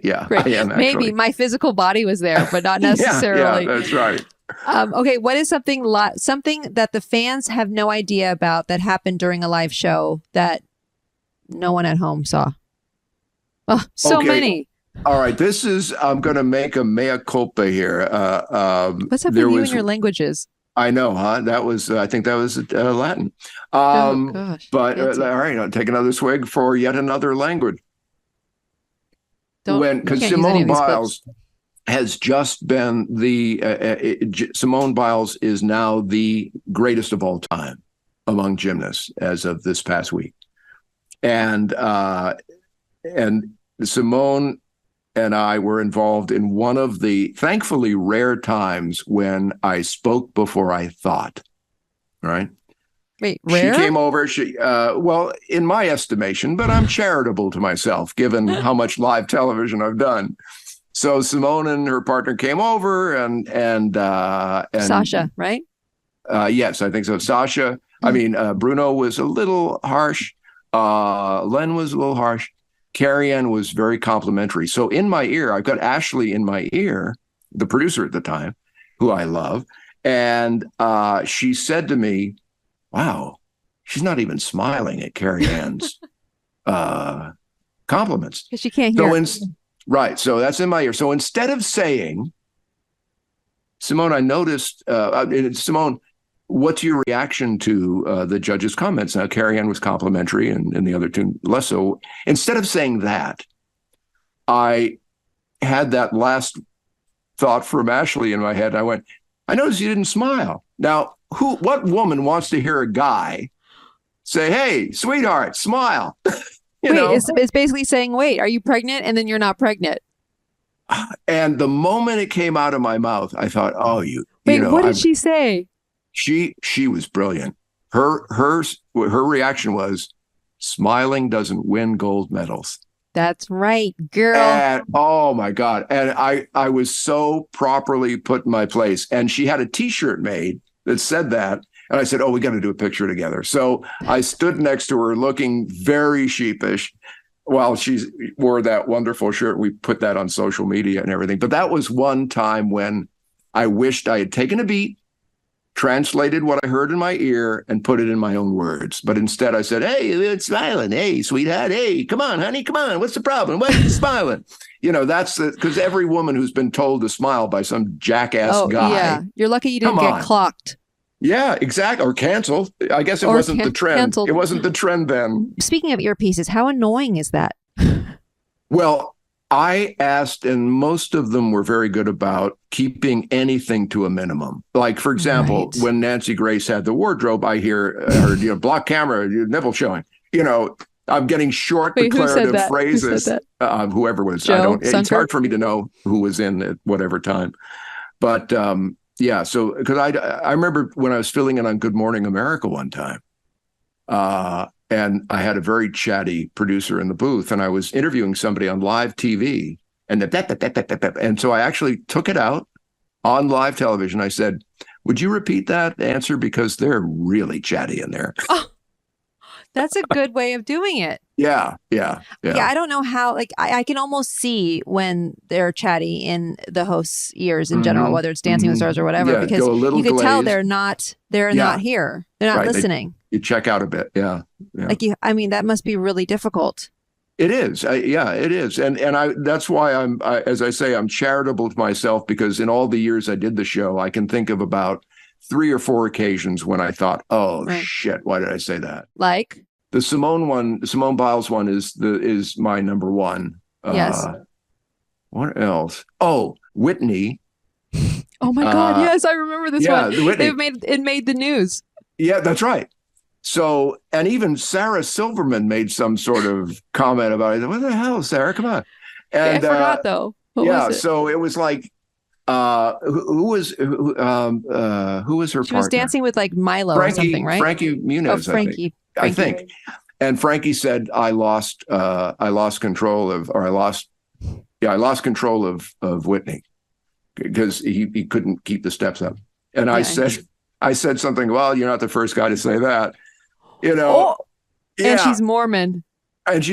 Yeah, great. I am actually. Maybe my physical body was there, but not necessarily. Yeah, that's right. Okay, what is something that the fans have no idea about that happened during a live show that no one at home saw? Oh, so many. All right, I'm going to make a mea culpa here. What's up with you and your languages? I know, huh? I think that was Latin. Oh, gosh. But all right, I'll take another swig for yet another language. Because Simone Biles has just been Simone Biles is now the greatest of all time among gymnasts as of this past week. And Simone and I were involved in one of the thankfully rare times when I spoke before I thought. Right? Wait, rare? She came over. Well, in my estimation, but I'm charitable to myself, given how much live television I've done. So Simone and her partner came over, and Sasha, right? Yes, I think so. Sasha. I mean, Bruno was a little harsh. Len was a little harsh. Carrie-Anne was very complimentary. So in my ear, I've got Ashley in my ear, the producer at the time, who I love, and she said to me, "Wow, she's not even smiling at Carrie-Anne's compliments." Because she can't hear. Right. So that's in my ear. So instead of saying, Simone, I noticed, Simone, what's your reaction to the judge's comments? Now, Carrie-Anne was complimentary and the other two less so. Instead of saying that, I had that last thought from Ashley in my head. I went, I noticed you didn't smile. Now, what woman wants to hear a guy say, "Hey, sweetheart, smile"? It's basically saying, "Wait, are you pregnant?" And then you're not pregnant. And the moment it came out of my mouth, I thought, "Oh, what did she say?" She was brilliant. Her reaction was, "Smiling doesn't win gold medals." That's right, girl. And, oh my God. And I was so properly put in my place. And she had a t-shirt made that said that. And I said, oh, we got to do a picture together. So I stood next to her looking very sheepish while she wore that wonderful shirt. We put that on social media and everything. But that was one time when I wished I had taken a beat, translated what I heard in my ear, and put it in my own words. But instead I said, hey, it's smiling. Hey, sweetheart. Hey, come on, honey. Come on. What's the problem? Why are you smiling? That's because every woman who's been told to smile by some jackass guy. Yeah. You're lucky you didn't get clocked. Yeah, exactly. Or canceled. I guess it wasn't the trend. Canceled. It wasn't the trend then. Speaking of earpieces, how annoying is that? Well, I asked, and most of them were very good about keeping anything to a minimum. Like, for example, when Nancy Grace had the wardrobe, I hear her, block camera, nipple showing. I'm getting short declarative phrases. Whoever was. Joe, it's hard for me to know who was in at whatever time. But yeah, so because I remember when I was filling in on Good Morning America one time, and I had a very chatty producer in the booth, and I was interviewing somebody on live TV, and so I actually took it out on live television. I said, "Would you repeat that answer because they're really chatty in there?" Oh, that's a good way of doing it. Yeah. I don't know how, I can almost see when they're chatty in the host's ears in general, whether it's Dancing with the Stars or whatever, because you can tell they're not here. They're not listening. You check out a bit. Yeah. That must be really difficult. It is. It is. And that's why as I say, I'm charitable to myself, because in all the years I did the show, I can think of about 3 or 4 occasions when I thought, oh, shit, why did I say that? Like? The Simone Biles one is my number one. Yes. What else? Oh, Whitney. Oh my God! Yes, I remember this one. Whitney. It made the news. Yeah, that's right. So, and even Sarah Silverman made some sort of comment about it. What the hell, Sarah? Come on. And I forgot though. What was it? So it was like, who was her partner? She was dancing with like Milo or something, right? Frankie Muniz. Frankie. I think. And Frankie said, I lost control of Whitney because he couldn't keep the steps up. And I said something, well, you're not the first guy to say that, And she's Mormon. And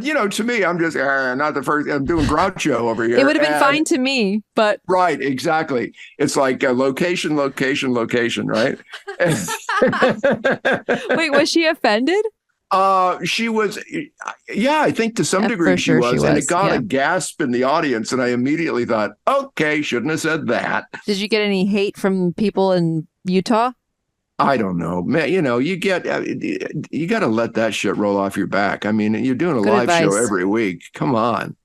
to me, I'm just not the first. I'm doing Groucho over here. It would have been fine to me, but right, exactly. It's like location, right? Wait, was she offended? She was. Yeah, I think to some degree she was, and it got a gasp in the audience, and I immediately thought, okay, shouldn't have said that. Did you get any hate from people in Utah? I don't know, man. You got to let that shit roll off your back. I mean, you're doing a live show every week. Come on.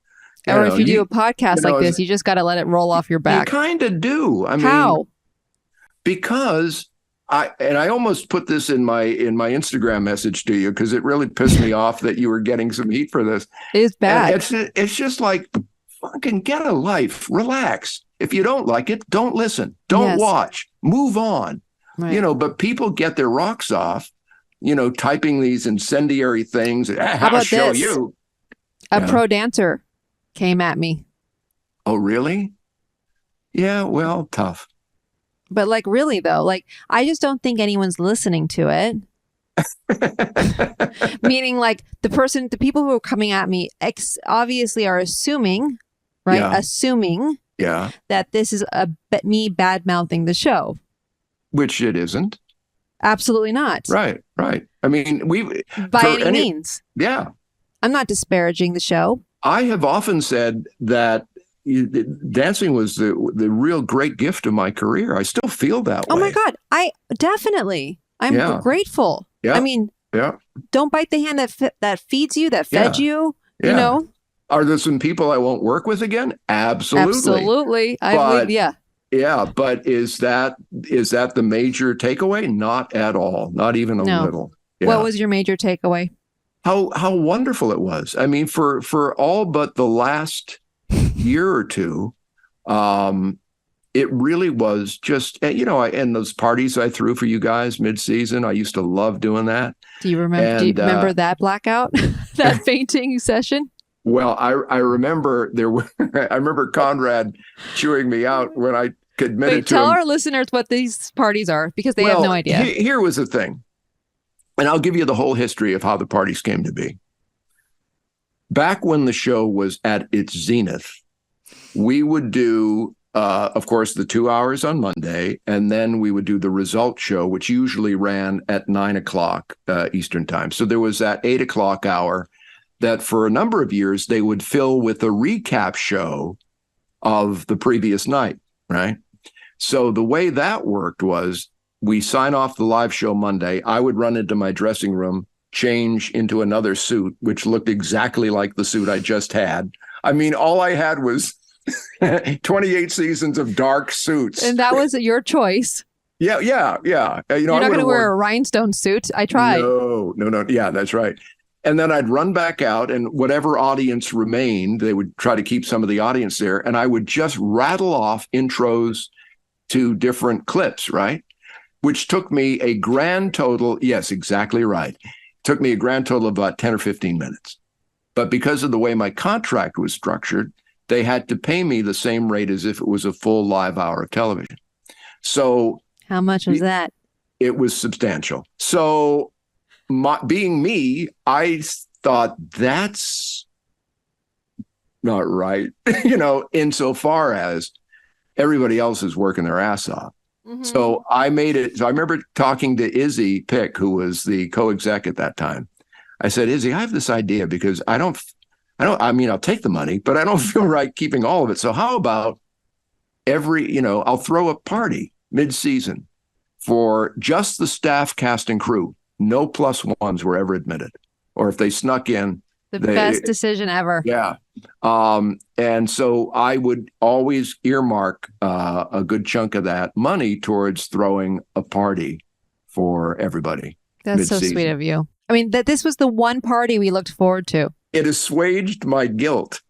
Or if you do a podcast like this, you just got to let it roll off your back. You kind of do. I mean, how? Because I almost put this in my Instagram message to you because it really pissed me off that you were getting some heat for this. It's bad. It's just like, fucking get a life. Relax. If you don't like it, don't listen. Don't watch. Move on. Right. But people get their rocks off, typing these incendiary things. How about show this? You. A pro dancer came at me. Oh, really? Yeah, well, tough. But really though, I just don't think anyone's listening to it. Meaning the people who are coming at me obviously are assuming, right? Yeah. Assuming that this is me bad-mouthing the show. Which it isn't. Absolutely not. Right. I mean, by any means. Yeah. I'm not disparaging the show. I have often said that dancing was the real great gift of my career. I still feel that way. Oh my God. I'm grateful. Yeah. I mean, don't bite the hand that feeds you, that fed you, Are there some people I won't work with again? Absolutely. I believe, Yeah, but is that the major takeaway? Not at all. Not even a little. Yeah. What was your major takeaway? How wonderful it was. I mean, for all but the last year or two, it really was just, and those parties I threw for you guys mid-season, I used to love doing that. Do you remember that blackout, that fainting session? Well, I remember I remember Conrad chewing me out when I admitted to him. Tell our listeners what these parties are, because they have no idea. Here was the thing. And I'll give you the whole history of how the parties came to be. Back when the show was at its zenith, we would do, of course, the 2 hours on Monday, and then we would do the result show, which usually ran at 9 o'clock Eastern time. So there was that 8 o'clock hour that for a number of years they would fill with a recap show of the previous night, right? So the way that worked was we sign off the live show Monday. I would run into my dressing room, change into another suit, which looked exactly like the suit I just had. I mean, all I had was 28 seasons of dark suits. And that was your choice. Yeah. You're not going to wear a rhinestone suit. I tried. No. Yeah, that's right. And then I'd run back out, and whatever audience remained, they would try to keep some of the audience there. And I would just rattle off intros to different clips, right? Which took me a grand total. Yes, exactly right. Took me a grand total of about 10 or 15 minutes. But because of the way my contract was structured, they had to pay me the same rate as if it was a full live hour of television. So how much was that? It was substantial. So being me, I thought that's not right, insofar as everybody else is working their ass off. Mm-hmm. So I made it. So I remember talking to Izzy Pick, who was the co-exec at that time. I said, Izzy, I have this idea because I'll take the money, but I don't feel right keeping all of it. So how about I'll throw a party mid-season for just the staff, cast, and crew. No plus ones were ever admitted. Or if they snuck in. The best decision ever. Yeah. And so I would always earmark a good chunk of that money towards throwing a party for everybody. That's mid-season. So sweet of you. I mean, this was the one party we looked forward to. It assuaged my guilt,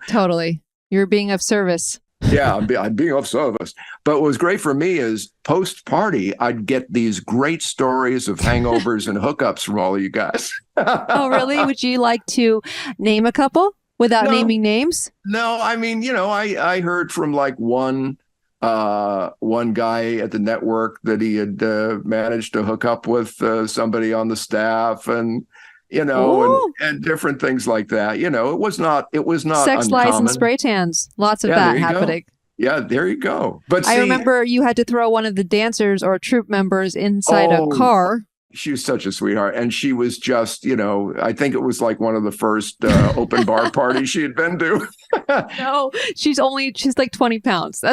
Totally. You're being of service. Yeah, I'm being of service. But what was great for me is post-party, I'd get these great stories of hangovers and hookups from all of you guys. Oh, really? Would you like to name a couple without naming names? No, I mean, I heard from like one guy at the network that he had managed to hook up with somebody on the staff, and and different things like that. It was not sex, uncommon. lies, and spray tans. Lots of that happening. Yeah, there you go. But I remember you had to throw one of the dancers or troupe members inside a car. She was such a sweetheart. And she was just, I think it was like one of the first open bar parties she had been to. No, she's like 20 pounds.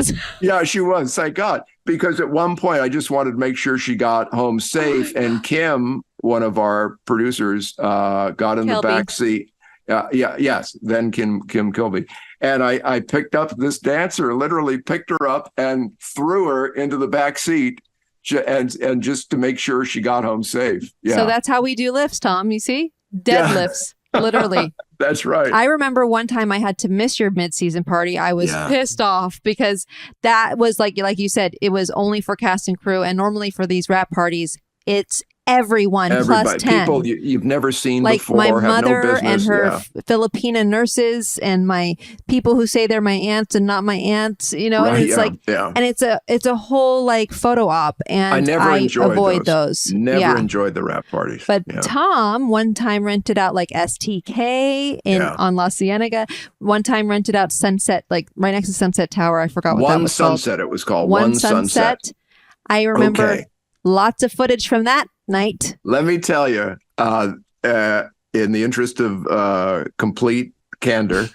Yeah, she was. Thank God. Because at one point I just wanted to make sure she got home safe. And Kim, one of our producers, got in the back seat. Yes. Then Kim Kilby. And I picked up this dancer, literally picked her up and threw her into the back seat. And just to make sure she got home safe. Yeah. So that's how we do lifts, Tom. You see? Deadlifts, literally. That's right. I remember one time I had to miss your mid-season party. I was pissed off because that was like you said, it was only for cast and crew. And normally for these rap parties, it's everybody plus 10 people you've never seen like before, my have mother no business. And her Filipina nurses and my people who say they're my aunts and not my aunts, and it's and it's a whole like photo op, and I never avoid those. Never enjoyed the rap parties. But Tom one time rented out like STK on La Cienega. One time rented out Sunset, like right next to Sunset Tower. I forgot what that was Sunset called. It was called One Sunset. I remember lots of footage from that night. Let me tell you, in the interest of complete candor,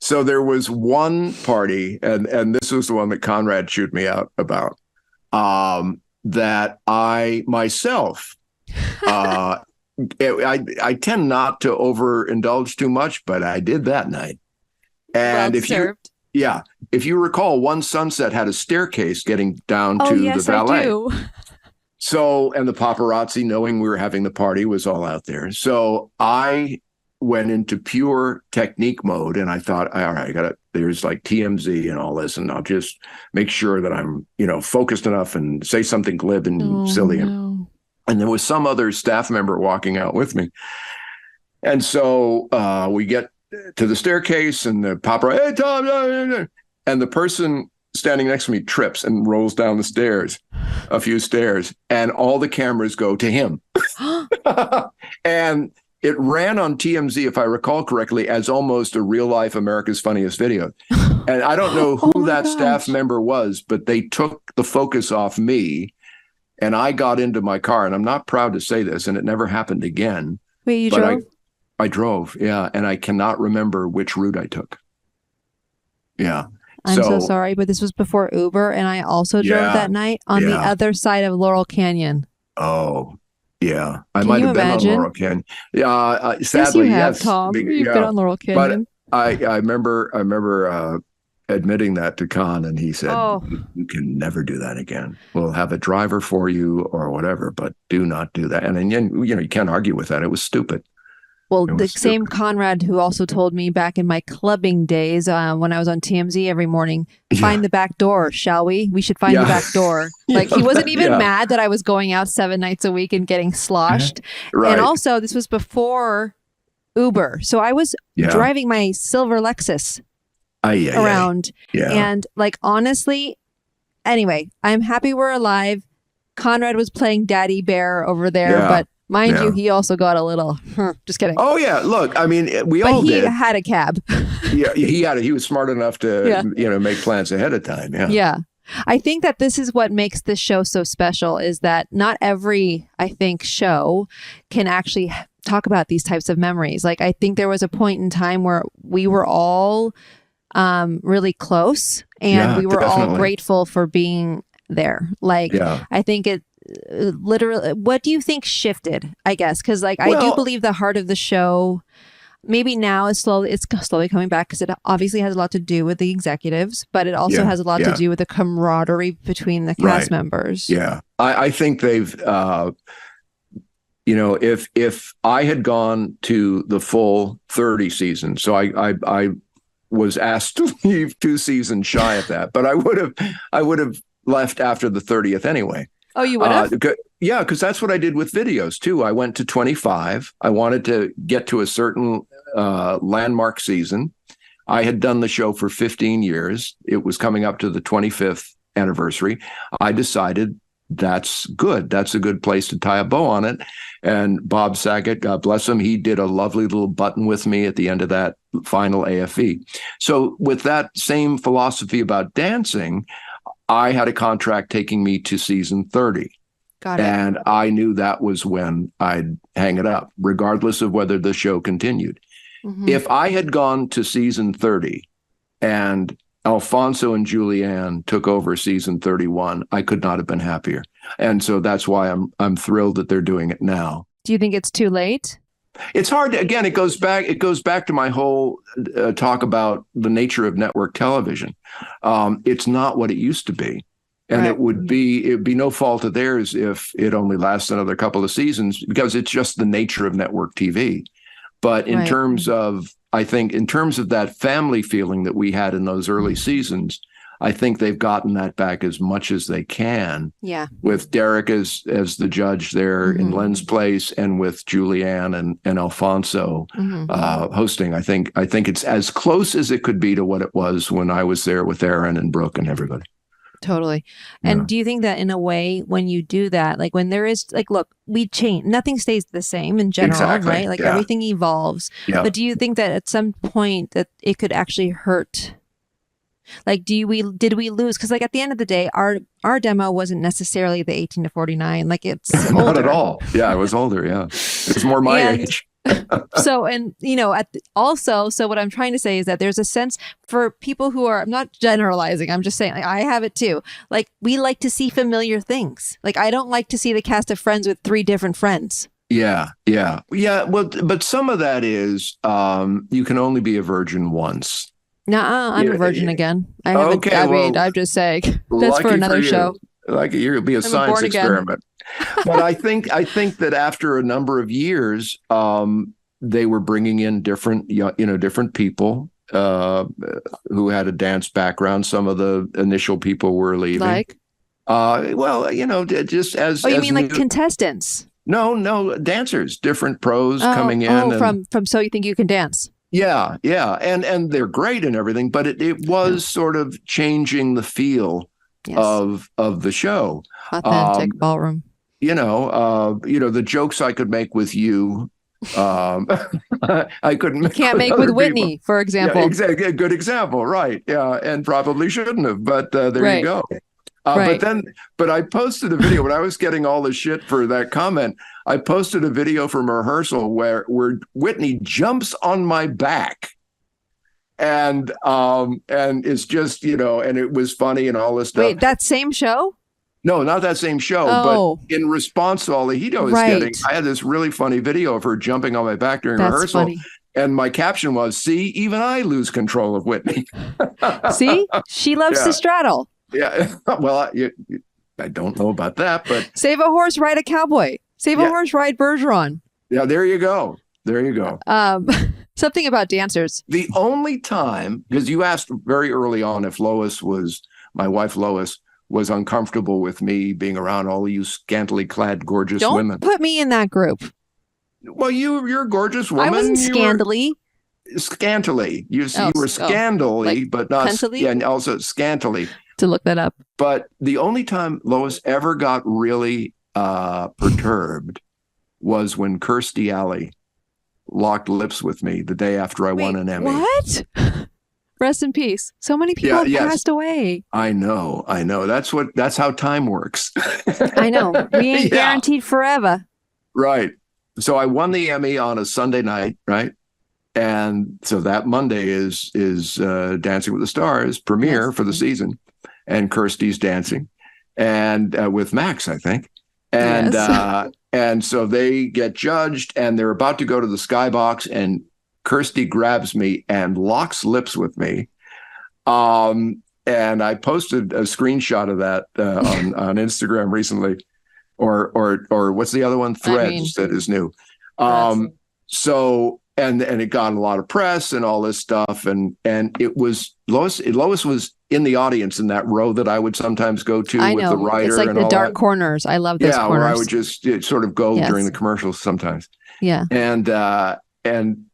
so there was one party, and this was the one that Conrad chewed me out about, that I myself, I tend not to overindulge too much, but I did that night. And if you recall, One Sunset had a staircase getting down to the valet. I do. So, and the paparazzi, knowing we were having the party, was all out there. So I went into pure technique mode, and I thought, all right, there's like TMZ and all this, and I'll just make sure that I'm, focused enough and say something glib and silly. No. And there was some other staff member walking out with me. And so we get to the staircase, and the paparazzi, hey, Tom, and the person standing next to me trips and rolls down the stairs, a few stairs, and all the cameras go to him. And it ran on TMZ, if I recall correctly, as almost a real-life America's Funniest Video. And I don't know who that staff member was, but they took the focus off me, and I got into my car, and I'm not proud to say this, and it never happened again. Wait, you drove? I drove, yeah, and I cannot remember which route I took. Yeah. I'm so sorry, but this was before Uber, and I also drove that night on the other side of Laurel Canyon. Oh, yeah. I might have been on Laurel Canyon. Yeah, sadly, yes. Tom. You've been on Laurel Canyon. But I remember admitting that to Khan, and he said, you can never do that again. We'll have a driver for you or whatever, but do not do that. And you can't argue with that. It was stupid. Well, the same Conrad who also told me back in my clubbing days when I was on TMZ every morning, find the back door, shall we? We should find the back door. Like he wasn't even mad that I was going out 7 nights a week and getting sloshed. Right. And also this was before Uber. So I was driving my silver Lexus around. Yeah. And like, honestly, anyway, I'm happy we're alive. Conrad was playing Daddy Bear over there, but mind you, he also got a little, just kidding. Oh, yeah. Look, I mean, we all did. But he had a cab. He was smart enough to, make plans ahead of time. Yeah. Yeah. I think that this is what makes this show so special is that not every, I think, show can actually talk about these types of memories. Like, I think there was a point in time where we were all really close and we were all grateful for being there. Like, I think it, literally, what do you think shifted, I guess? Because like I do believe the heart of the show maybe now is slowly coming back, because it obviously has a lot to do with the executives, but it also has a lot to do with the camaraderie between the cast members. I think they've if I had gone to the full 30 seasons, so I was asked to leave 2 seasons shy of that, but I would have left after the 30th anyway. Oh, you would have? Yeah, because that's what I did with videos, too. I went to 25. I wanted to get to a certain landmark season. I had done the show for 15 years. It was coming up to the 25th anniversary. I decided that's good. That's a good place to tie a bow on it. And Bob Saget, God bless him, he did a lovely little button with me at the end of that final AFE. So with that same philosophy about dancing, I had a contract taking me to season 30. Got it. And I knew that was when I'd hang it up, regardless of whether the show continued. Mm-hmm. If I had gone to season 30 and Alfonso and Julianne took over season 31, I could not have been happier. And so that's why I'm thrilled that they're doing it now. Do you think it's too late? It's hard to, again, it goes back to my whole talk about the nature of network television. It's not what it used to be. And it'd be no fault of theirs if it only lasts another couple of seasons, because it's just the nature of network TV. But in terms of that family feeling that we had in those early seasons, I think they've gotten that back as much as they can. Yeah. With Derek as the judge there in Len's place, and with Julianne and Alfonso hosting. I think it's as close as it could be to what it was when I was there with Aaron and Brooke and everybody. Totally. And do you think that in a way, when you do that, like when there is, like, look, we change, nothing stays the same in general, right? Like everything evolves. Yeah. But do you think that at some point that it could actually hurt? Like, did we lose? Because like at the end of the day, our demo wasn't necessarily the 18 to 49. Like it's older. Not at all. Yeah, I was older. Yeah, it's more my age. So, and so what I'm trying to say is that there's a sense for people who are, I'm not generalizing, I'm just saying, like, I have it too. Like, we like to see familiar things. Like, I don't like to see the cast of Friends with 3 different friends. Yeah. Well, but some of that is you can only be a virgin once. Nuh-uh, I'm a virgin again. I haven't. Okay, I'm just saying that's for another show. Like you'll be a science experiment. But I think that after a number of years, they were bringing in different people who had a dance background. Some of the initial people were leaving. Like, just as. Oh, you mean like contestants? No, dancers, different pros coming in. From So You Think You Can Dance. Yeah, yeah. And they're great and everything, but it was sort of changing the feel of the show. Authentic ballroom. The jokes I could make with you, I couldn't make. Can't make with Whitney, for example. Yeah, exactly. A good example, right? Yeah, and probably shouldn't have, but there you go. But I posted a video when I was getting all the shit for that comment. I posted a video from rehearsal where Whitney jumps on my back, and it's just and it was funny and all this stuff. Wait, that same show? No, not that same show. But in response to all the heat I was getting, I had this really funny video of her jumping on my back during rehearsal. Funny. And my caption was, "See, even I lose control of Whitney." See, she loves to straddle. Yeah. Well, I don't know about that, but save a horse, ride a cowboy. Save a horse, ride Bergeron. Yeah, there you go. There you go. Something about dancers. The only time, because you asked very early on if my wife Lois was uncomfortable with me being around all you scantily clad, gorgeous women. Don't put me in that group. Well, you're a gorgeous woman. I wasn't scantily. Scantily. You were scandally, but not. Cuntily? Yeah, and also scantily. To look that up. But the only time Lois ever got really perturbed was when Kirstie Alley locked lips with me the day after I won an Emmy. What? Rest in peace. So many people have passed away. I know. That's how time works. I know. We ain't guaranteed forever. Right. So I won the Emmy on a Sunday night, right? And so that Monday is Dancing with the Stars premiere for the season, and Kirstie's dancing, and with Max, I think, and and so they get judged, and they're about to go to the skybox, and Kirstie grabs me and locks lips with me, and I posted a screenshot of that on Instagram recently, or what's the other one? Threads that is new. So. And it got a lot of press and all this stuff. And it was Lois was in the audience in that row that I would sometimes go to with the writer. It's like and the all dark corners. I love those corners. Where I would just sort of go during the commercials sometimes. Yeah. And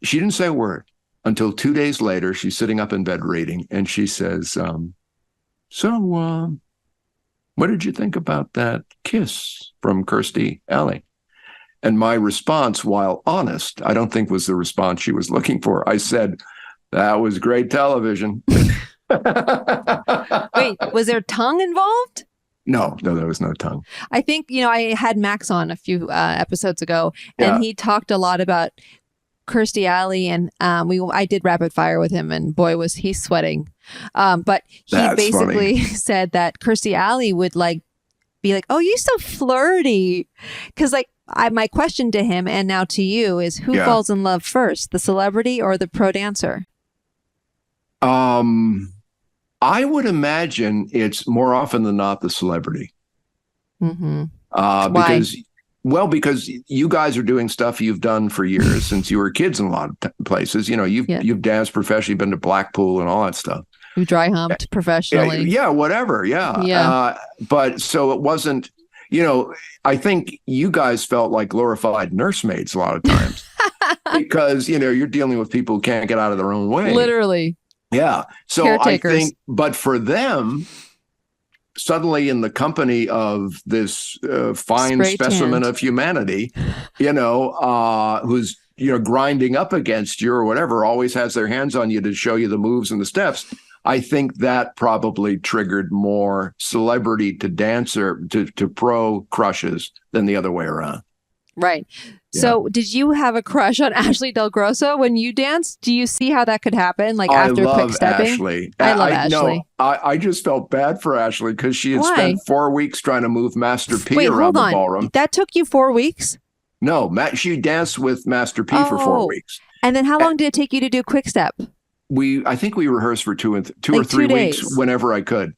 she didn't say a word until 2 days later. She's sitting up in bed reading, and she says, so what did you think about that kiss from Kirstie Alley? And my response, while honest, I don't think was the response she was looking for. I said, that was great television. Wait, was there tongue involved? No, there was no tongue. I think, I had Max on a few episodes ago, and he talked a lot about Kirstie Alley, and I did rapid fire with him, and boy, was he sweating. But he basically said that Kirstie Alley would be like, oh, you're so flirty. Because my question to him and now to you is, who falls in love first, the celebrity or the pro dancer? I would imagine it's more often than not the celebrity. Mm-hmm. Because you guys are doing stuff you've done for years since you were kids in a lot of places. You've danced professionally, been to Blackpool and all that stuff. You dry humped professionally. Yeah, whatever. Yeah. But so it wasn't. I think you guys felt like glorified nursemaids a lot of times because, you're dealing with people who can't get out of their own way. Literally. Yeah. So caretakers. I think, but for them, suddenly in the company of this fine specimen of humanity, who's, grinding up against you or whatever, always has their hands on you to show you the moves and the steps. I think that probably triggered more celebrity to dancer to pro crushes than the other way around. Right. Yeah. So did you have a crush on Ashley Del Grosso when you danced? Do you see how that could happen? After quick stepping? Ashley. I love Ashley. No, I just felt bad for Ashley because she had spent 4 weeks trying to move Master P around the ballroom. That took you 4 weeks? No, she danced with Master P for 4 weeks. And then how long did it take you to do quick step? I think we rehearsed for two or 3 weeks whenever I could.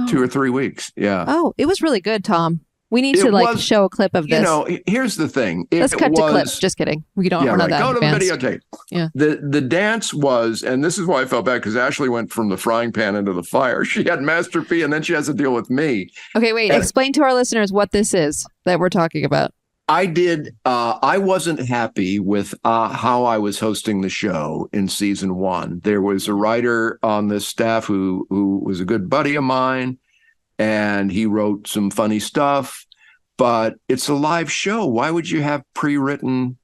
2 or 3 weeks. Yeah. Oh, it was really good, Tom. We need to show a clip of this. Here's the thing. Let's cut to clips. Just kidding. We don't. We're not that Go to the advanced. videotape. Yeah. The dance was, and this is why I felt bad because Ashley went from the frying pan into the fire. She had Master P, and then she has to deal with me. Okay, wait. Explain to our listeners what this is that we're talking about. I did. I wasn't happy with how I was hosting the show in season 1. There was a writer on the staff who was a good buddy of mine, and he wrote some funny stuff. But it's a live show. Why would you have pre-written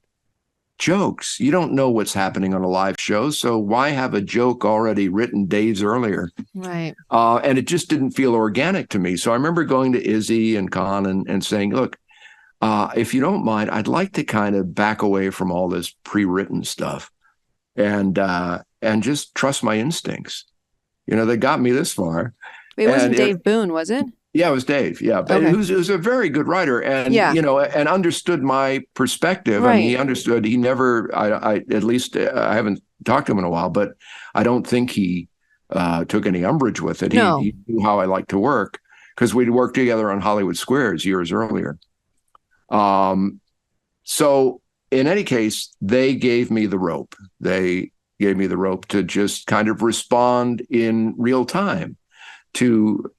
jokes? You don't know what's happening on a live show, so why have a joke already written days earlier? Right. And it just didn't feel organic to me. So I remember going to Izzy and Con and saying, look, if you don't mind, I'd like to kind of back away from all this pre-written stuff and just trust my instincts. They got me this far. It wasn't Dave Boone, was it? Yeah, it was Dave. Yeah, but okay. He was a very good writer, and and understood my perspective. Right. I mean, he understood. He never. I at least I haven't talked to him in a while, but I don't think he took any umbrage with it. No. He knew how I like to work because we'd worked together on Hollywood Squares years earlier. So in any case, they gave me the rope. They gave me the rope to just kind of respond in real time to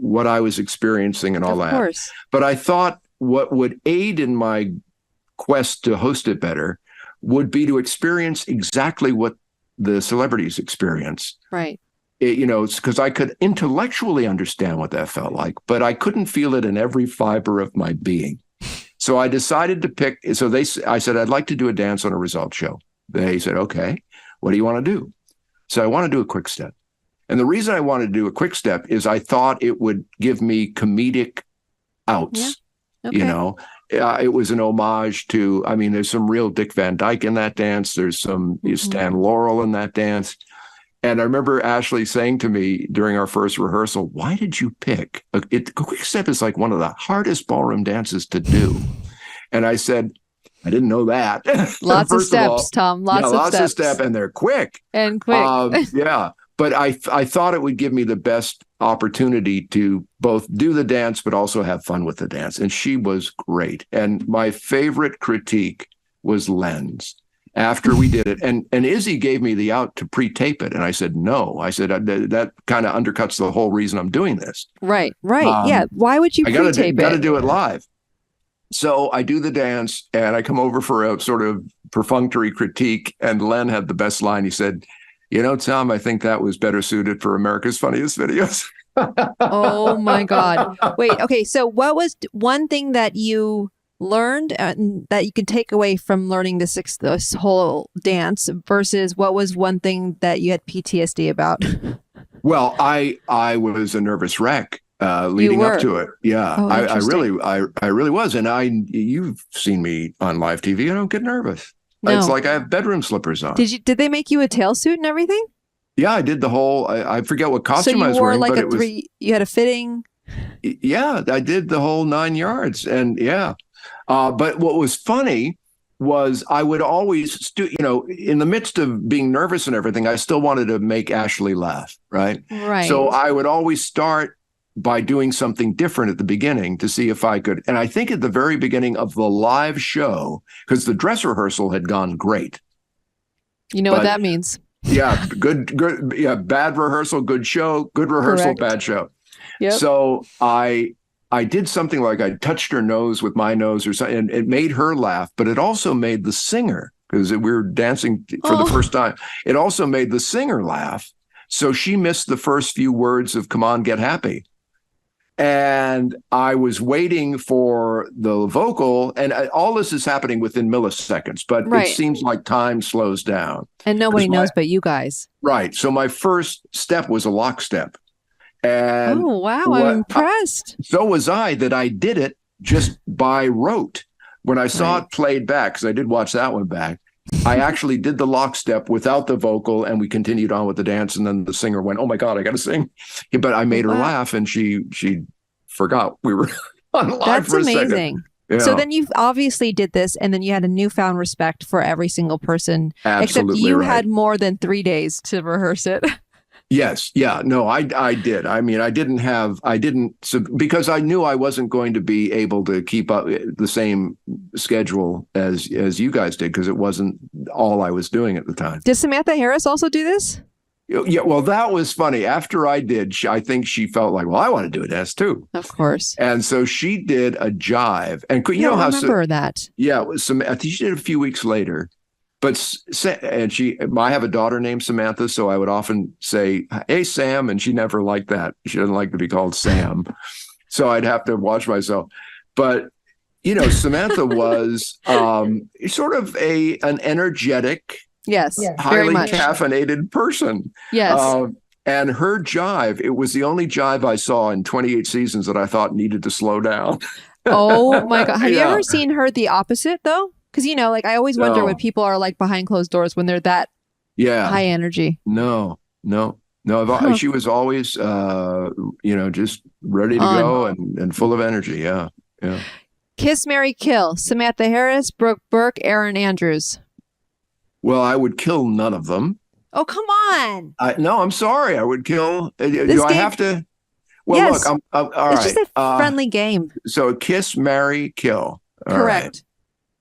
what I was experiencing and all that. Of course. But I thought what would aid in my quest to host it better would be to experience exactly what the celebrities experience. Right. It's because I could intellectually understand what that felt like, but I couldn't feel it in every fiber of my being. So I decided to pick. So I said, I'd like to do a dance on a results show. They said, okay, what do you want to do? So I want to do a quick step. And the reason I wanted to do a quick step is I thought it would give me comedic outs. Yeah. Okay. It was an homage to, there's some real Dick Van Dyke in that dance. There's some Stan Laurel in that dance. And I remember Ashley saying to me during our first rehearsal, why did you pick? A quick step is like one of the hardest ballroom dances to do. And I said, I didn't know that. Lots of steps, Tom. Lots of steps. And they're quick. And quick. Yeah. But I thought it would give me the best opportunity to both do the dance, but also have fun with the dance. And she was great. And my favorite critique was Len's after we did it. And Izzy gave me the out to pre-tape it. And I said, no. I said, that kind of undercuts the whole reason I'm doing this. Right. Yeah. Why would you pre-tape it? I got to do it live. So I do the dance and I come over for a sort of perfunctory critique. And Len had the best line. He said, Tom, I think that was better suited for America's Funniest Videos. Oh, my God. Wait, okay. So what was one thing that you learned that you could take away from learning this whole dance versus what was one thing that you had PTSD about? Well, I was a nervous wreck leading up to it. Yeah, oh, I really was. And you've seen me on live TV. I don't get nervous. No. It's like I have bedroom slippers on. Did they make you a tailsuit and everything? Yeah, I did the whole. I forget what costume I was wearing, but it was. You had a fitting. Yeah, I did the whole 9 yards, and yeah. But what was funny was I would always, in the midst of being nervous and everything, I still wanted to make Ashley laugh, right? Right. So I would always start by doing something different at the beginning to see if I could. And I think at the very beginning of the live show, because the dress rehearsal had gone great. You know what that means. Yeah, good. Yeah, bad rehearsal, good show. Good rehearsal, correct. Bad show. Yep. So I did something like I touched her nose with my nose or something, and it made her laugh, but it also made the singer, because we were dancing for the first time, it also made the singer laugh. So she missed the first few words of Come On, Get Happy. And I was waiting for the vocal, and all this is happening within milliseconds, but It seems like time slows down. And nobody knows but you guys. Right. So my first step was a lockstep. And oh, wow. I'm impressed. So was I, that I did it just by rote. When I saw it played back, because I did watch that one back, I actually did the lockstep without the vocal, and we continued on with the dance. And then the singer went, "Oh my God, I got to sing!" But I made her laugh, and she forgot we were on live. That's for a amazing. Second. Yeah. So then you obviously did this, and then you had a newfound respect for every single person. Absolutely, except you had more than 3 days to rehearse it. Yes. Yeah. No, I did. I mean, because I knew I wasn't going to be able to keep up the same schedule as you guys did, because it wasn't all I was doing at the time. Did Samantha Harris also do this? Yeah, well, that was funny. After I did, I think she felt like, well, I want to do a dance too. Of course. And so she did a jive. And you know I how... remember that. Yeah, I think she did a few weeks later. But I have a daughter named Samantha, so I would often say, "Hey, Sam," and she never liked that. She doesn't like to be called Sam, so I'd have to watch myself. But Samantha was sort of an energetic, yes, highly caffeinated person. Yes, and her jive, it was the only jive I saw in 28 seasons that I thought needed to slow down. Oh my God! Have you ever seen her the opposite though? Because I always wonder what people are like behind closed doors when they're that high energy. No. She was always just ready to go and full of energy. Yeah. Kiss, marry, kill. Samantha Harris, Brooke Burke, Erin Andrews. Well, I would kill none of them. Oh, come on. No, I'm sorry. I would kill. I have to? Well, yes. Look, I'm all right. It's just a friendly game. So kiss, marry, kill. All correct. Right.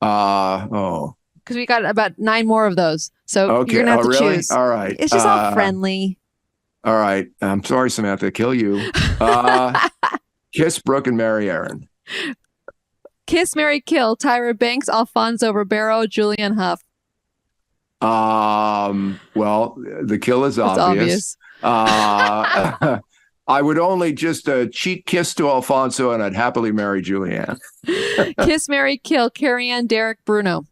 Because we got about 9 more of those. So you're going to have to really? choose. All right. It's just all friendly. All right. I'm sorry, Samantha. Kill you. Kiss, Brooke, and marry Erin. Kiss, marry, kill. Tyra Banks, Alfonso Ribeiro, Julianne Hough. Well, the kill is obvious. I would only just cheat kiss to Alfonso, and I'd happily marry Julianne. Kiss, marry, kill. Carrie Ann, Derek, Bruno.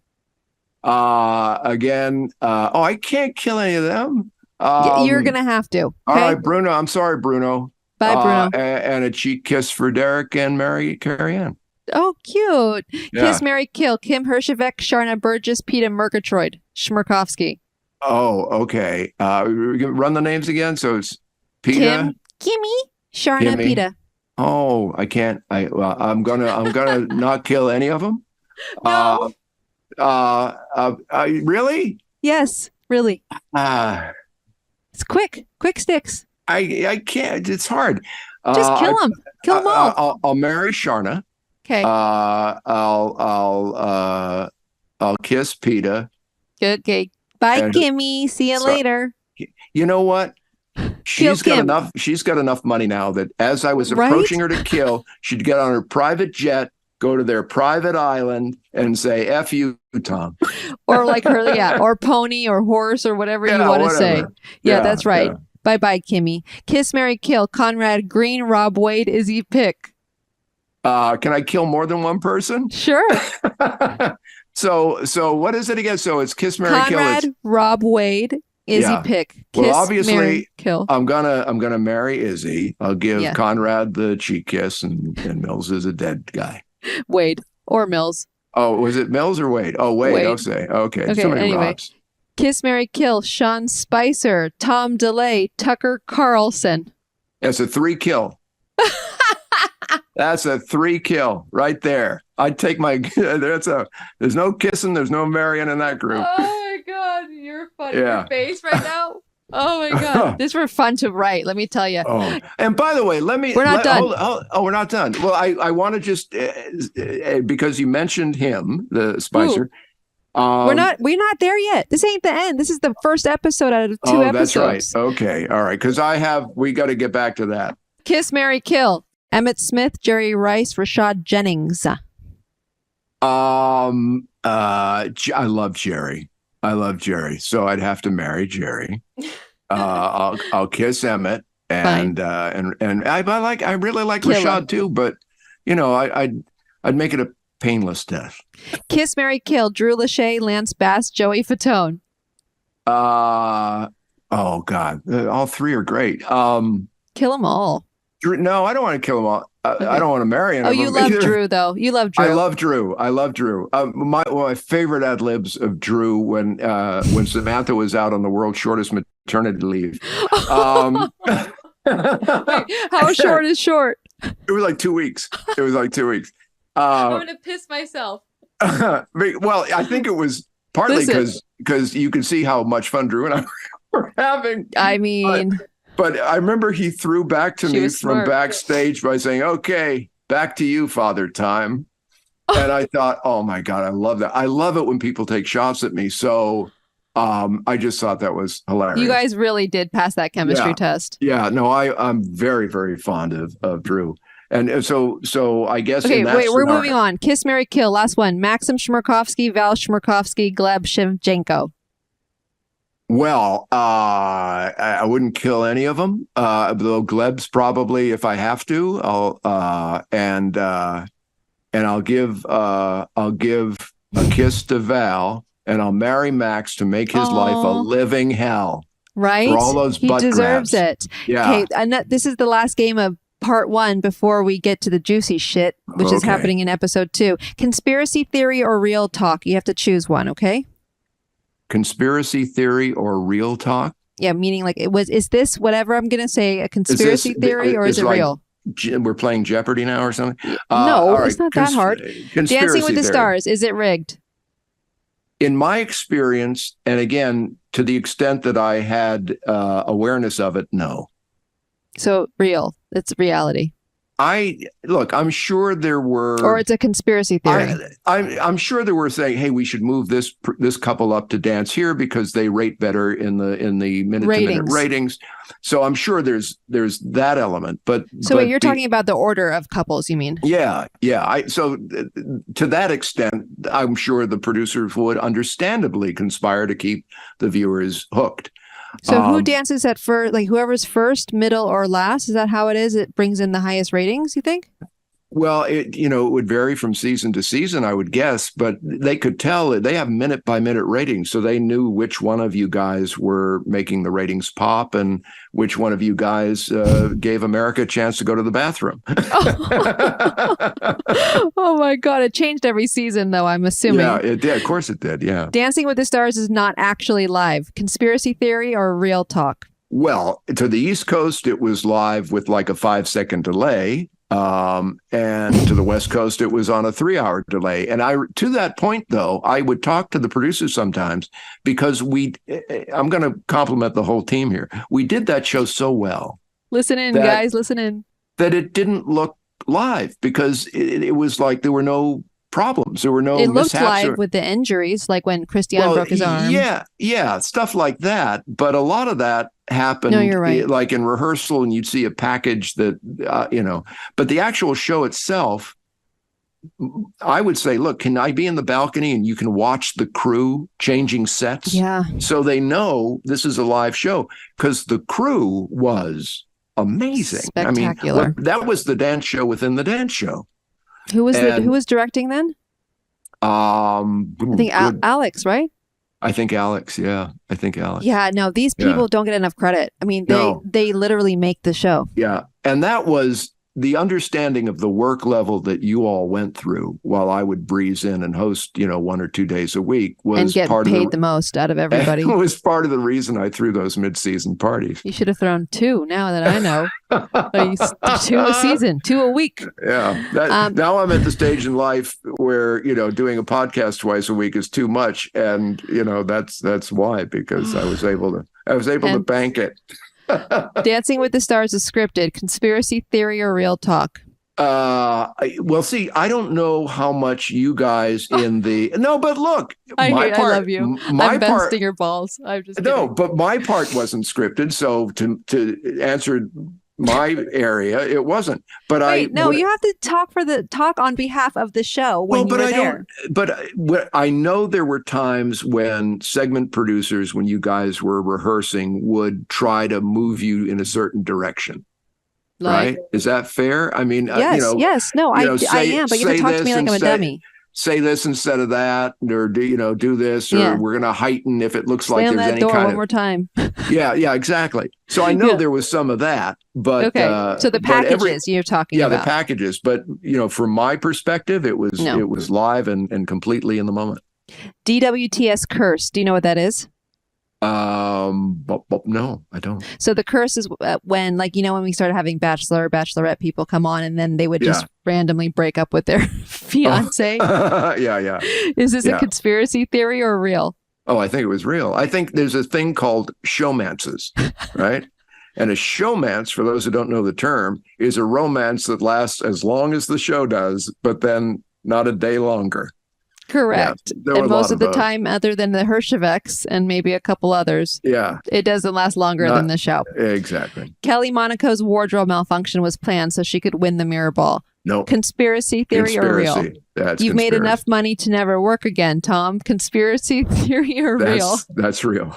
Again, I can't kill any of them. You're gonna have to. Okay? All right, Bruno. I'm sorry, Bruno. Bye, Bruno. And a cheat kiss for Derek and marry Carrie Ann. Oh, cute. Yeah. Kiss, marry, kill. Kim Hershevek, Sharna Burgess, Peter Murgatroyd, Shmerkovsky. Oh, okay. Run the names again. So it's Peter, Kimmy, Sharna, Peter. Oh, I can't. I'm gonna not kill any of them. No. Really? Yes, really. It's quick sticks. I can't. It's hard. Just kill them. Kill them all. I'll marry Sharna. Okay. I'll kiss PETA. Okay. Bye, Kimmy. See you later. You know what? She's got enough money now that as I was approaching her to kill, she'd get on her private jet, go to their private island, and say, "F you, Tom." Or like her, or pony or horse or whatever you want to say. Yeah, that's right. Yeah. Bye, Kimmy. Kiss, marry, kill. Conrad Green, Rob Wade, Izzy Pick. Can I kill more than one person? Sure. So what is it again? So it's kiss, marry, kill. Conrad, Rob Wade, Izzy Pick. Kiss, obviously, marry, kill. I'm gonna marry Izzy. I'll give Conrad the cheek kiss, and Mills is a dead guy. Wade or Mills. Oh, was it Mills or Wade? Oh, Wade. I'll say. Okay. So many Robs. Kiss, marry, kill. Sean Spicer, Tom DeLay, Tucker Carlson. That's a 3 kill. That's a 3 kill right there. I'd take my. There's no kissing. There's no marrying in that group. Oh my God, you're funny. Your face right now. Oh my God, these were fun to write. Let me tell you. Oh, and by the way, we're not done. We're not done. Well, I want to just because you mentioned him, the Spicer. We're not there yet. This ain't the end. This is the first episode out of 2 episodes. That's right. Okay, all right. Because we got to get back to that. Kiss, marry, kill. Emmett Smith, Jerry Rice, Rashad Jennings. I love Jerry. So I'd have to marry Jerry. I'll kiss Emmett, and I really like Rashad too. But I'd make it a painless death. Kiss, marry, kill. Drew Lachey, Lance Bass, Joey Fatone. Oh God, all 3 are great. Kill them all. No, I don't want to kill them all. I don't want to marry him. Oh, you love Drew, though. You love Drew. I love Drew. My favorite ad-libs of Drew when Samantha was out on the world's shortest maternity leave. Wait, how short is short? It was like 2 weeks. I'm going to piss myself. Well, I think it was partly because you could see how much fun Drew and I were having. I mean... But I remember he threw back to me from backstage by saying, "Okay, back to you, Father Time." And I thought, oh my God, I love that. I love it when people take shots at me. So I just thought that was hilarious. You guys really did pass that chemistry test. Yeah, no, I'm very, very fond of Drew. And so I guess okay, in that wait, we're scenario, moving on. Kiss, Marry, Kill. Last one. Maxim Shmerkovsky, Val Shmerkovsky, Gleb Shevchenko. Well, I wouldn't kill any of them. Though Gleb's probably, if I have to, and I'll give a kiss to Val, and I'll marry Max to make his life a living hell. Right? For all those butt He deserves grabs. it. Yeah. Okay, and this is the last game of part 1 before we get to the juicy shit, which is happening in episode 2. Conspiracy theory or real talk? You have to choose one, okay? Conspiracy theory or real talk? Yeah, meaning like is this whatever I'm going to say a conspiracy theory or is it like real? We're playing Jeopardy now or something? No, it's not that hard. Dancing with the Stars, is it rigged? In my experience, and again, to the extent that I had awareness of it, no. So real. It's reality. I'm sure there were, or it's a conspiracy theory. I'm sure there were saying, hey, we should move this couple up to dance here because they rate better in the minute-to-minute ratings. So I'm sure there's that element. But you're talking about the order of couples, you mean? Yeah. So to that extent, I'm sure the producers would understandably conspire to keep the viewers hooked. So who dances at first, like whoever's first, middle, or last? Is that how it is? It brings in the highest ratings, you think? Well, it would vary from season to season, I would guess, but they could tell they have minute by minute ratings. So they knew which one of you guys were making the ratings pop and which one of you guys gave America a chance to go to the bathroom. Oh my God. It changed every season, though, I'm assuming. Yeah, it did. Of course it did. Yeah. Dancing with the Stars is not actually live. Conspiracy theory or real talk? Well, to the East Coast, it was live with like a 5-second delay. And to the West Coast, it was on a 3-hour delay. And to that point, though, I would talk to the producers sometimes because I'm going to compliment the whole team here. We did that show so well. Listen in, guys, listen in. That it didn't look live because it was like there were no problems. There were no mishaps. It looked live with the injuries, like when Christian broke his arm. Yeah, stuff like that. But a lot of that happened, no, you're right. Like in rehearsal, and you'd see a package that, but the actual show itself, I would say, look, can I be in the balcony and you can watch the crew changing sets? Yeah. So they know this is a live show because the crew was amazing. Spectacular. I mean, that was the dance show within the dance show. Who was directing then? I think Alex, right? I think Alex. Yeah, I think Alex. Yeah, no, these people don't get enough credit. I mean, they literally make the show. Yeah, and that was the understanding of the work level that you all went through while I would breeze in and host, 1 or 2 days a week and get paid the most out of everybody. It was part of the reason I threw those mid-season parties. You should have thrown 2 now that I know. 2 a season, 2 a week. Yeah. Now I'm at the stage in life where, doing a podcast twice a week is too much. And, that's why, because I was able to bank it. Dancing with the Stars is scripted. Conspiracy theory or real talk? Well, see, I don't know how much you guys no, but look, I love you. I'm besting your balls. I'm just kidding. No, but my part wasn't scripted. So to answer my area, it wasn't. But you have to talk on behalf of the show when you were there. But I know there were times when segment producers, when you guys were rehearsing, would try to move you in a certain direction. Right? Is that fair? I mean, yes. No, I am. But you have to talk to me like I'm a dummy. Say this instead of that, or do this, or we're going to heighten if it looks like there's any kind of. One more time. Yeah, exactly. So I know there was some of that, but okay. So the packages you're talking about. Yeah, the packages. But from my perspective, it was live and completely in the moment. DWTS curse. Do you know what that is? No, I don't. So the curse is when, when we started having bachelorette people come on, and then they would just randomly break up with their fiance. Yeah. Is this a conspiracy theory or real? Oh, I think it was real. I think there's a thing called showmances, right? And a showmance, for those who don't know the term, is a romance that lasts as long as the show does, but then not a day longer. Correct. Yeah, and most of the time, other than the Hersheveks and maybe a couple others, it doesn't last longer than the show. Exactly. Kelly Monaco's wardrobe malfunction was planned so she could win the mirror ball. No. Conspiracy theory or real? You've made enough money to never work again, Tom. Conspiracy theory or real? That's real.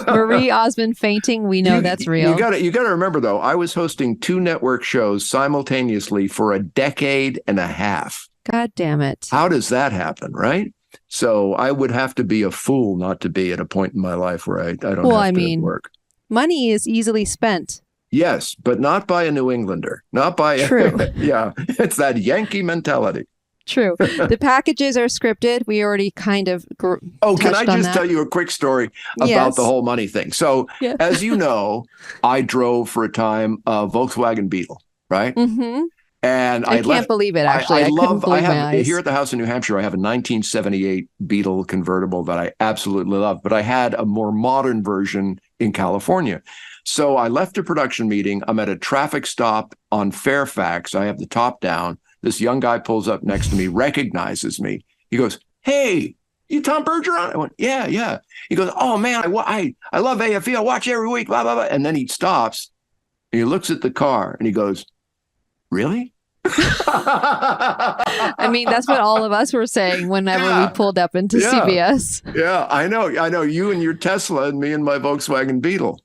Marie Osmond fainting. We know that's real. You got to remember, though, I was hosting 2 network shows simultaneously for a decade and a half. God damn it. How does that happen, right? So I would have to be a fool not to be at a point in my life where I don't have to work. Money is easily spent. Yes, but not by a New Englander. Not by True. Yeah, it's that Yankee mentality. True. The packages are scripted. We already kind of can I just tell you a quick story about the whole money thing? So, as you know, I drove for a time a Volkswagen Beetle, right? Mm-hmm. And I can't believe it, actually. I couldn't believe my eyes. Here at the house in New Hampshire, I have a 1978 Beetle convertible that I absolutely love, but I had a more modern version in California. So I left a production meeting. I'm at a traffic stop on Fairfax. I have the top down. This young guy pulls up next to me, recognizes me. He goes, "Hey, you Tom Bergeron?" I went, yeah. He goes, "Oh, man, I love AFE. I watch every week, blah, blah, blah." And then he stops and he looks at the car and he goes, "Really?" I mean, that's what all of us were saying whenever we pulled up into CBS. Yeah, I know. You and your Tesla and me and my Volkswagen Beetle.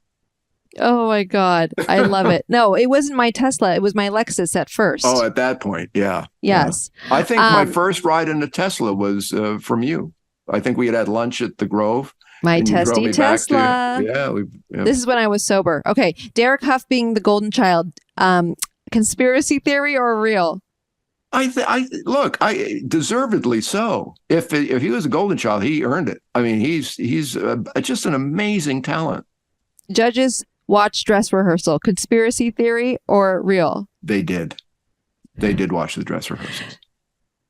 Oh, my God. I love it. No, it wasn't my Tesla. It was my Lexus at first. Oh, at that point. Yeah. Yes. Yeah. I think my first ride in a Tesla was from you. I think we had lunch at the Grove. My testy Tesla. This is when I was sober. Okay. Derek Huff being the golden child. Conspiracy theory or real? Look, deservedly so. If he was a golden child, he earned it. I mean, he's just an amazing talent. Judges watch dress rehearsal. Conspiracy theory or real? They did watch the dress rehearsals.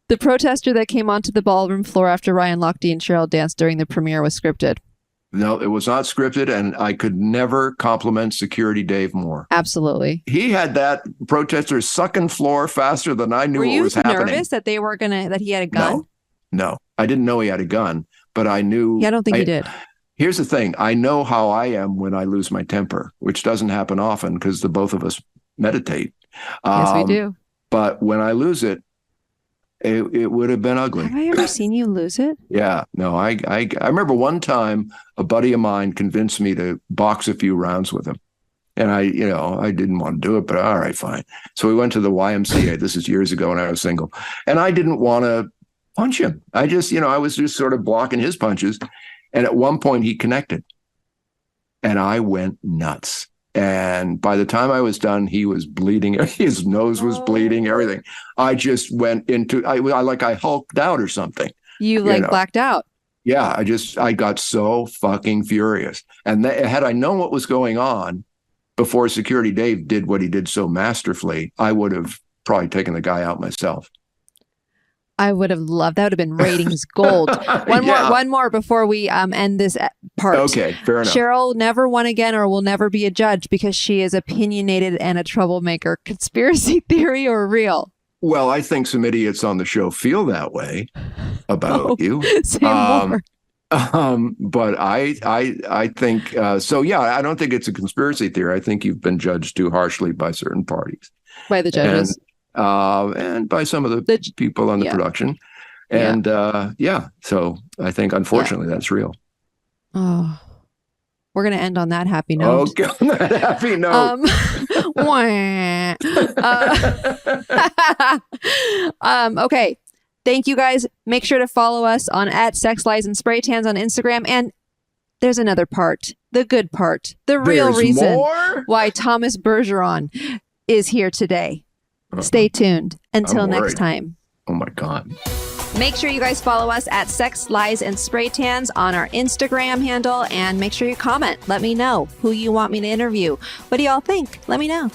The protester that came onto the ballroom floor after Ryan Lochte and Cheryl danced during the premiere was scripted. No, it was not scripted, and I could never compliment Security Dave more. Absolutely. He had that protester sucking floor faster than I knew what was happening. Were you nervous that that he had a gun? No. I didn't know he had a gun, but I knew. Yeah, I don't think he did. Here's the thing. I know how I am when I lose my temper, which doesn't happen often because the both of us meditate. Yes, we do. But when I lose it, it would have been ugly. Have I ever seen you lose it? Yeah. No, I remember one time a buddy of mine convinced me to box a few rounds with him. And I didn't want to do it, but all right, fine. So we went to the YMCA. This is years ago when I was single. And I didn't want to punch him. I was just sort of blocking his punches. And at one point he connected. And I went nuts. And by the time I was done, he was bleeding. His nose was bleeding, everything. I just went into, I hulked out or something. You blacked out. Yeah, I got so fucking furious. And had I known what was going on before Security Dave did what he did so masterfully, I would have probably taken the guy out myself. I would have loved that. Would have been ratings gold. One more before we end this part. Okay, fair enough. Cheryl never won again or will never be a judge because she is opinionated and a troublemaker. Conspiracy theory or real? Well, I think some idiots on the show feel that way about you. Say more. But I think so. Yeah, I don't think it's a conspiracy theory. I think you've been judged too harshly by certain parties, by the judges. And by some of the people on the production. And so I think, unfortunately, that's real. Oh, we're going to end on that happy note. Okay, on that happy note. Okay. Thank you, guys. Make sure to follow us on @SexLiesAndSprayTans on Instagram. And there's another part, the good part, the real reason why Thomas Bergeron is here today. Stay tuned. Until next time. Oh, my God. Make sure you guys follow us @SexLiesAndSprayTans on our Instagram handle. And make sure you comment. Let me know who you want me to interview. What do y'all think? Let me know.